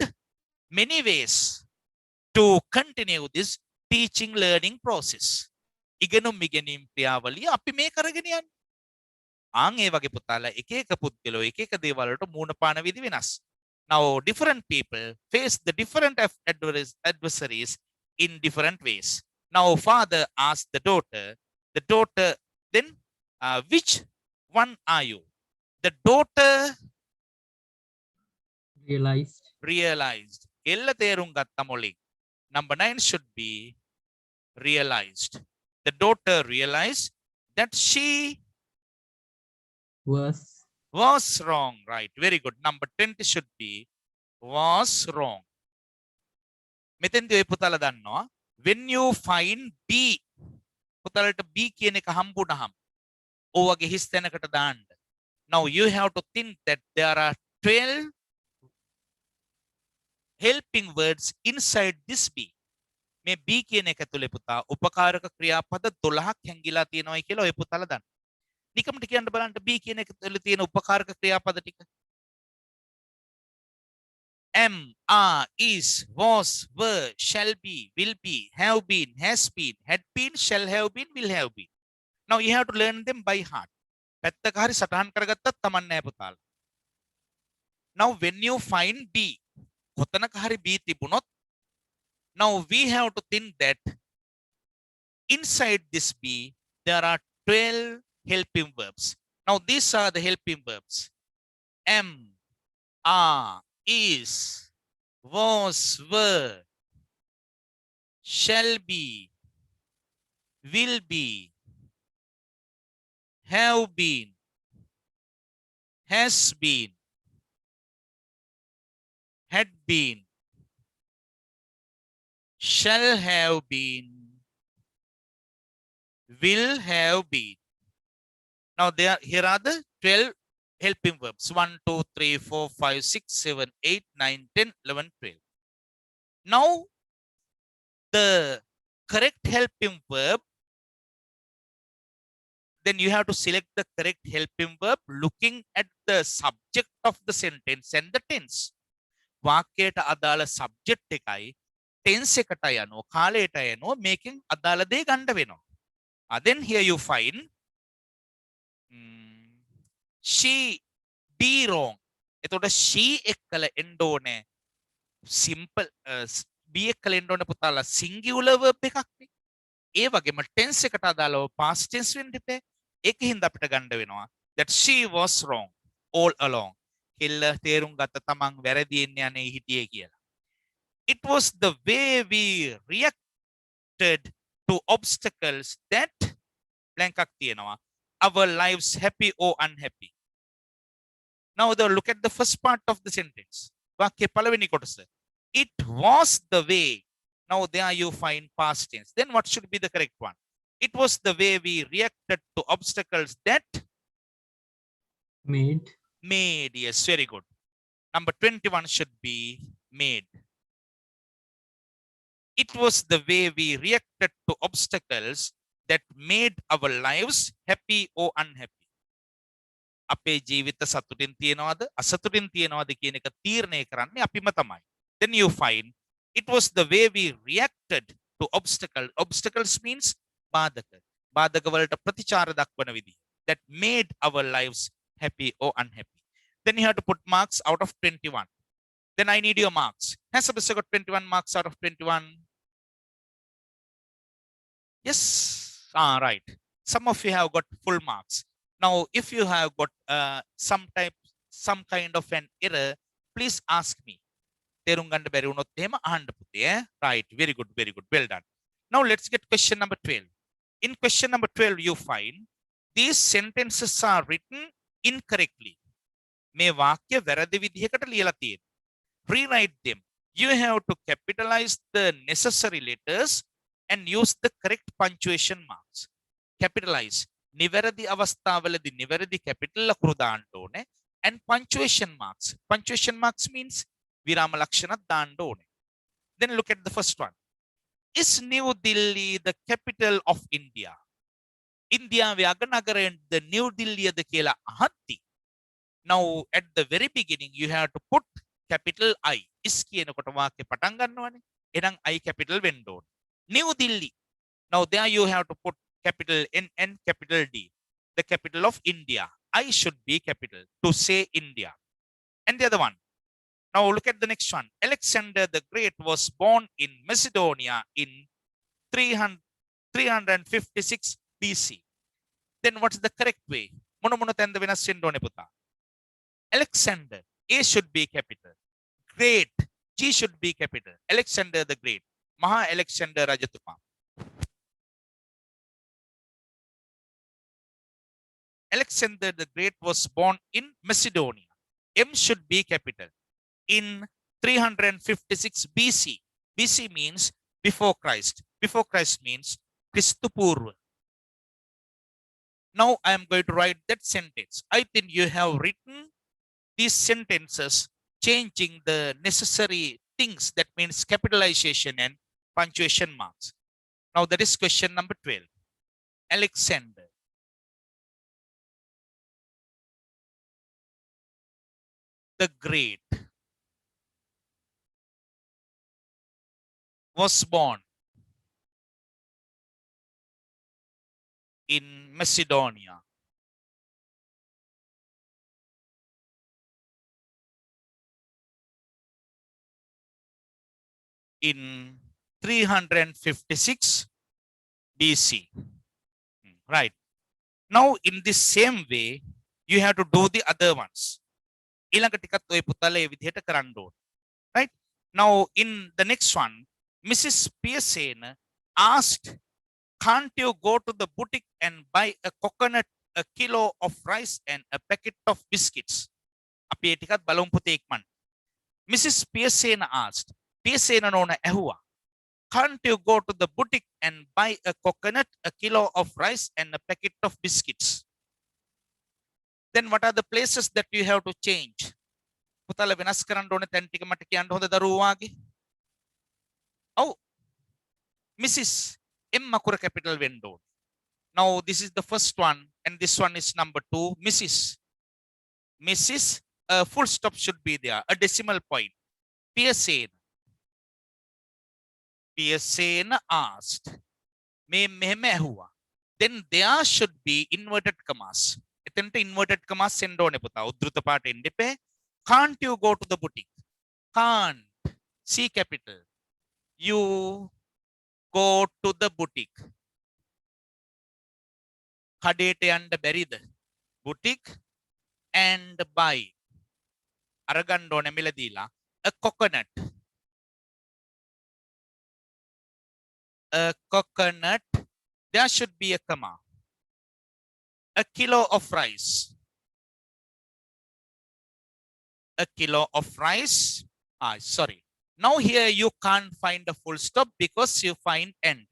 many ways to continue this teaching learning process. ඉගෙනුම් මිගෙනීම් ක්‍රියාවලිය අපි මේ කරගෙන යන්නේ. ආන් ඒ වගේ පුතාලා එක එක පුද්ගලෝ එක එක දේවල් වලට මූණ පාන විදි වෙනස්. Now different people face the different adversaries in different ways. Now father asked the daughter then which one are you? The daughter realized. එල්ල තේරුම් ගත්ත මොලේ. Number 9 should be realized. The daughter realized that she was wrong. Right, very good. Number 20 should be was wrong. මෙතෙන්දී ඔය පුතාලා දන්නවා when you find B පුතාලට B කියන එක හම්බුනහම ඕවගේ හිස් තැනකට දාන්න. Now you have to think that there are 12 helping words inside this B. මේ B කියන එක ඇතුලේ පුතා උපකාරක ක්‍රියාපද 12ක් හැංගිලා තියෙනවායි කියලා ඔය පුතාලා දන්න. නිකම්ට කියන්න බලන්න B කියන එක ඇතුලේ තියෙන උපකාරක ක්‍රියාපද ටික. Am, are, is, was, were, shall be, will be, have been, has been, had been, shall have been, will have been. Now you have to learn them by heart. පැත්තක හරි සටහන් කරගත්තත් තමන් නෑ පුතාලා. Now when you find B කොතනක හරි B තිබුණොත් now we have to think that inside this B there are 12 helping verbs. Now these are the helping verbs. Am, are, is, was, were, shall be, will be, have been, has been, had been, shall have been, will have been. Now here are the 12 helping verbs. 1, 2, 3, 4, 5, 6, 7, 8, 9, 10, 11, 12. Now the correct helping verb, then you have to select the correct helping verb looking at the subject of the sentence and the tense. වාක්‍යයට අදාළ subject එකයි tense එකට යනවා කාලයට යනවා මේකෙන් අදාළ දේ ගන්න වෙනවා. Then here you find she be wrong. එතකොට she එක්කල එන්න ඕනේ simple be එක්කල එන්න ඕනේ පුතාලා singular verb එකක් නේ. ඒ වගේම tense එකට අදාළව past tense වෙන්න ඉපේ. ඒකින්ද අපිට ගන්න වෙනවා that she was wrong all along. කෙල්ල තේරුම් ගත්ත තමන් වැරදියෙන් යන්නේ හිටියේ කියලා. It was the way we reacted to obstacles that blank එකක් තියෙනවා. Our lives happy or unhappy. Now look at the first part of the sentence. වාක්‍යයේ පළවෙනි කොටස. It was the way. Now there you find past tense. Then what should be the correct one? It was the way we reacted to obstacles that made. Yes, very good. Number 21 should be made. It was the way we reacted to obstacles that made our lives happy or unhappy. අපේ ජීවිත සතුටින් තියනවාද අසතුටින් තියනවාද කියන එක තීරණය කරන්නේ අපිම තමයි. Then you find It was the way we reacted to obstacle. Obstacles means badaka. Badaka වලට ප්‍රතිචාර දක්වන විදිහ. That made our lives happy or unhappy. Then you have to put marks out of 21. Then I need your marks. Has Sabisa got 21 marks out of 21? Yes. Right. Some of you have got full marks. Now, if you have got some kind of an error, please ask me. තේරුම් ගන්න බැරි වුණොත් එහෙම අහන්න පුතේ. Right. Very good. Very good. Well done. Now, let's get question number 12. In question number 12, you find these sentences are written incorrectly. මේ වාක්‍ය වැරදි විදිහකට ලියලා තියෙනවා. Rewrite them. You have to capitalize the necessary letters and use the correct punctuation marks. Capitalize. නිවැරදි අවස්ථාවලදී නිවැරදි capital ලකුණු දාන්න ඕනේ. And punctuation marks. Punctuation marks means විරාම ලක්ෂණත් දාන්න ඕනේ. Then look at the first one. Is New Delhi the capital of India? ඉන්දියාවේ අගනගරයෙන්ද New Delhiයද කියලා අහද්දී. Now at the very beginning you have to put capital I. Is කියනකොට වාක්‍ය පටන් ගන්නවනේ. එහෙනම් I capital වෙන්න ඕනේ. New Delhi. Now there you have to put capital N and capital D. The capital of India. I should be capital to say India. And the other one. Now look at the next one. Alexander the Great was born in Macedonia in 356 BC. Then what is the correct way? මොන තැන්ද වෙනස් වෙන්න ඕනේ පුතා? Alexander, A should be capital. Great, G should be capital. Alexander the Great. Maha Alexander Rajatuma. Alexander the Great was born in Macedonia. M should be capital. In 356 BC. BC means before Christ. Before Christ means Kristu Purva. Now I am going to write that sentence. I think you have written these sentences changing the necessary things, that means capitalization and punctuation marks. Now that is question number 12. Alexander the Great was born in Macedonia in 356 BC. Right. Now in the same way you have to do the other ones. ඊළඟ ටිකත් ඔය පුතාලා ඒ විදිහට කරන්න ඕන. Right? Now in the next one, Mrs. Pearson asked, can't you go to the boutique and buy a coconut, a kilo of rice and a packet of biscuits? අපි ඒ ටිකත් බලමු පුතේ ඉක්මන්. Mrs. Pearson asked, Pearson නෝන ඇහුවා, can't you go to the boutique and buy a coconut, a kilo of rice and a packet of biscuits? Then what are the places that you have to change? පුතාලා වෙනස් කරන්න ඕනේ තැන් ටික මට කියන්න හොඳ දරුවෝ වාගේ. Oh, Mrs. M අකුර capital වෙන්න ඕනේ. Now this is the first one and this one is number 2. Mrs. Full stop should be there, a decimal point. Pearson asked. මේ මෙහෙම ඇහුවා. Then there should be inverted commas. එතනට inverted commas එන්න ඕනේ පුතා. උද්දෘත පාට එන්න එපේ. Can't you go to the boutique? Can't. C capital. You go to the boutique. කඩේට යන්න බැරිද? Boutique and buy. අරගන්න ඕනේ මිල දීලා. A coconut. A coconut. There should be a comma. A kilo of rice. A kilo of rice. Sorry. Now here you can't find a full stop because you find end.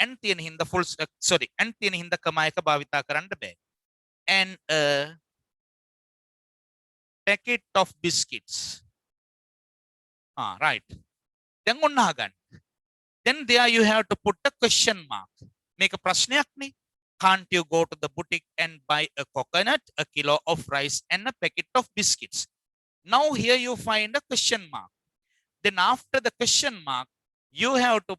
End තියෙන හින්දා full sorry. End තියෙන හින්දා comma එක භාවිතා කරන්න බෑ. And a packet of biscuits. Right. දැන් ඔන්න අහගන්න. Then there you have to put a question mark. Make a ප්‍රශ්නයක් නේ. Can't you go to the boutique and buy a coconut, a kilo of rice and a packet of biscuits? Now here you find a question mark. Then after the question mark, you have to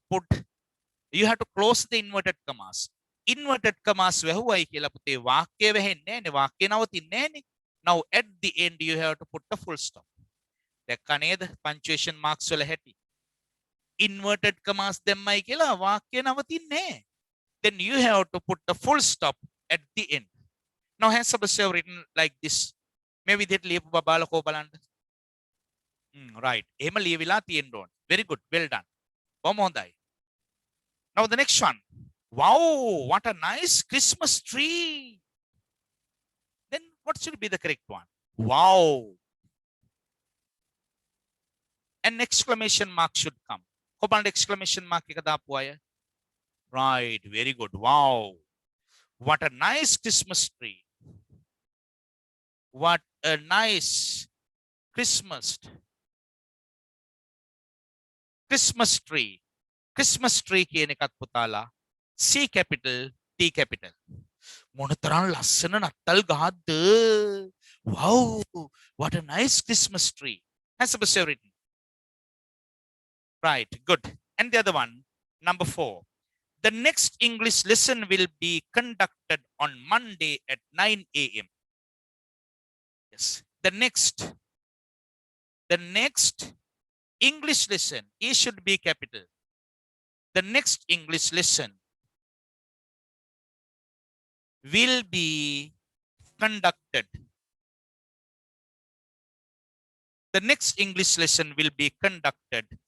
close the inverted commas. Inverted commas වැහුවයි කියලා පුතේ වාක්‍ය වෙහෙන්නේ නැහැ නේ. වාක්‍ය නවතින්නේ නැහැ නේ. Now at the end you have to put a full stop. දැක්කා නේද? punctuation marks වල හැටි. Inverted commas දැම්මයි කියලා වාක්‍ය නවතින්නේ නැහැ. Then you have to put a full stop at the end. Now has Sebastian written like this. මේ විදිහට ලියපු බබාලකෝ බලන්න. Right. එහෙම ලියවිලා තියෙන්න ඕන. Very good. Well done. බොහොම හොඳයි. Now the next one. Wow, what a nice Christmas tree. Then what should be the correct one? Wow. An exclamation mark should come. කොබලන්න exclamation mark එක දාපු අය. Right, very good. Wow. What a nice Christmas tree. What a nice Christmas tree. Christmas tree කියන එකත් පුතාලා C capital T capital. මොනතරම් ලස්සන නත්තල් ගහක්ද. Wow, what a nice Christmas tree. Has Sebastian written? Right, good. And the other one, number 4. The next English lesson will be conducted on Monday at 9 a.m. Yes, the next English lesson, E should be capital. The next English lesson will be conducted. The next English lesson will be conducted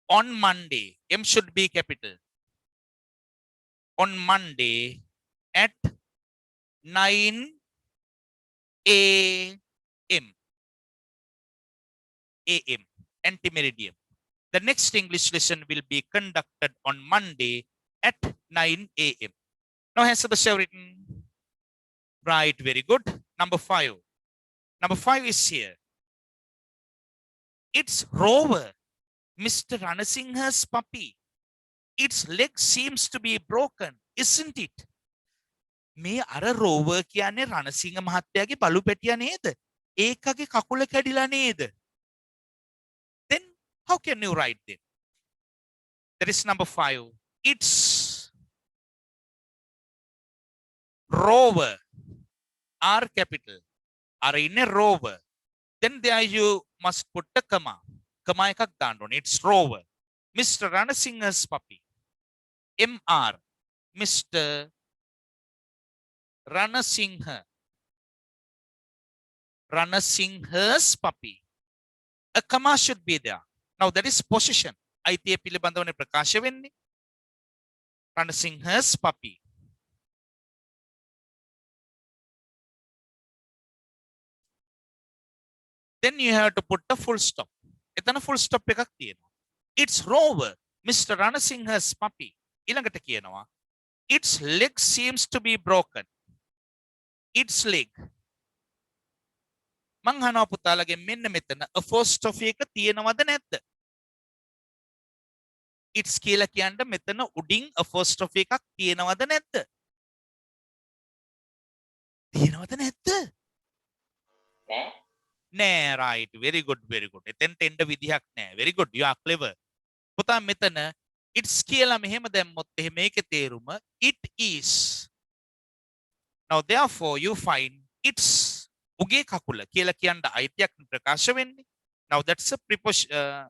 on Monday. M should be capital. On Monday at 9 a.m. a.m. Antimeridiem. The next English lesson will be conducted on Monday at 9 a.m. Now has Sebastian written? Right, very good. Number 5. Number 5 is here. It's Rover, Mr. Ranasingha's puppy. Its leg seems to be broken, isn't it? මේ අර rover කියන්නේ රණසිංහ මහත්තයාගේ බලු පැටියා නේද? ඒකගේ කකුල කැඩිලා නේද? Then how can you write them? That is number 5. It's Rover. R capital. R in a Rover. Then there you must put a comma. Comma එකක් දාන්න ඕනේ. It's Rover. Mr. Ranasingha's puppy. MR. Mr. Ranasingha's puppy. A comma should be there. Now that is possession. අයිතිය පිළිබඳවනේ ප්‍රකාශ වෙන්නේ. Ranasingha's puppy. Then you have to put a full stop. එතන full stop එකක් තියෙනවා. It's Rover, Mr. Ranasingha's puppy. ඊළඟට කියනවා its leg seems to be broken. Its leg. මං අහනවා පුතාලගෙන් මෙන්න මෙතන apostrophe එක තියෙනවද නැද්ද? It's කියලා කියන්න මෙතන උඩින් apostrophe එකක් තියෙනවද නැද්ද? තියෙනවද නැද්ද? නෑ, right. Very good, very good. එතෙන්ට එන්න විදිහක් නෑ. Very good. You are clever. පුතා මෙතන it's කියලා මෙහෙම දැම්මොත් එහෙම මේකේ තේරුම it is. Now therefore you find it's උගේ කකුල කියලා කියන්න අයිතියක් ප්‍රකාශ වෙන්නේ. Now that's a preposition.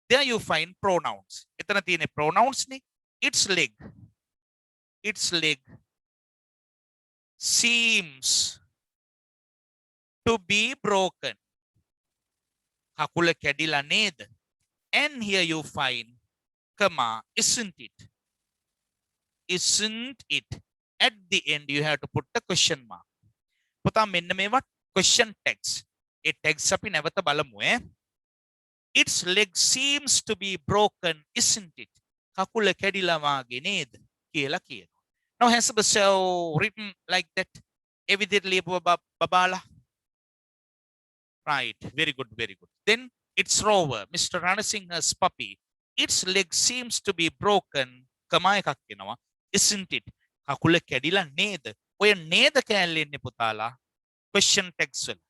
There you find pronouns. එතන තියෙන pronouns නේ. Its leg. Its leg seems to be broken. කකුල කැඩිලා නේද? And here you find comma, isn't it? Isn't it? At the end you have to put the question mark. පුතා මෙන්න මේවා question tags. ඒ tags අපි නැවත බලමු ඈ. Its leg seems to be broken, isn't it? කකුල කැඩිලා වාගේ නේද? කියලා කියනවා. Now has Sebastian written like that? ඒ විදිහට ලියපුව බබාලා. Right, very good, very good. Then it's Rover, Mr. Ranasingha's puppy. Its leg seems to be broken. කමා එකක් එනවා. Isn't it? කකුල කැඩිලා නේද? ඔය නේද කෑල්ල එන්නේ පුතාලා question tags වල.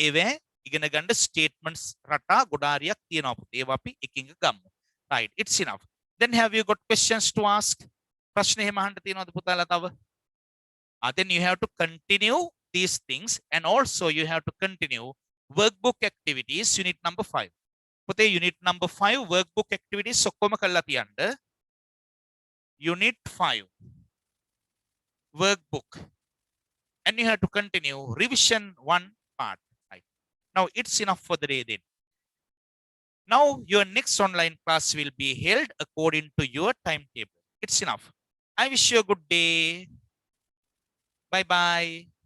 ඒවේ ඉගෙන ගන්න statements රටා ගොඩාරියක් තියෙනවා පුතේ. ඒවා අපි එකින් එක ගමු. Right, it's enough. Then have you got questions to ask? ප්‍රශ්න එහෙම අහන්න තියෙනවද පුතාලා තව? Then you have to continue these things and also you have to continue workbook activities unit number 5. පුතේ unit number 5 workbook activities ඔක්කොම කරලා තියන්න. Unit 5 workbook. And you have to continue revision 1 part. Right. Now it's enough for the day then. Now your next online class will be held according to your timetable. It's enough. I wish you a good day. Bye bye.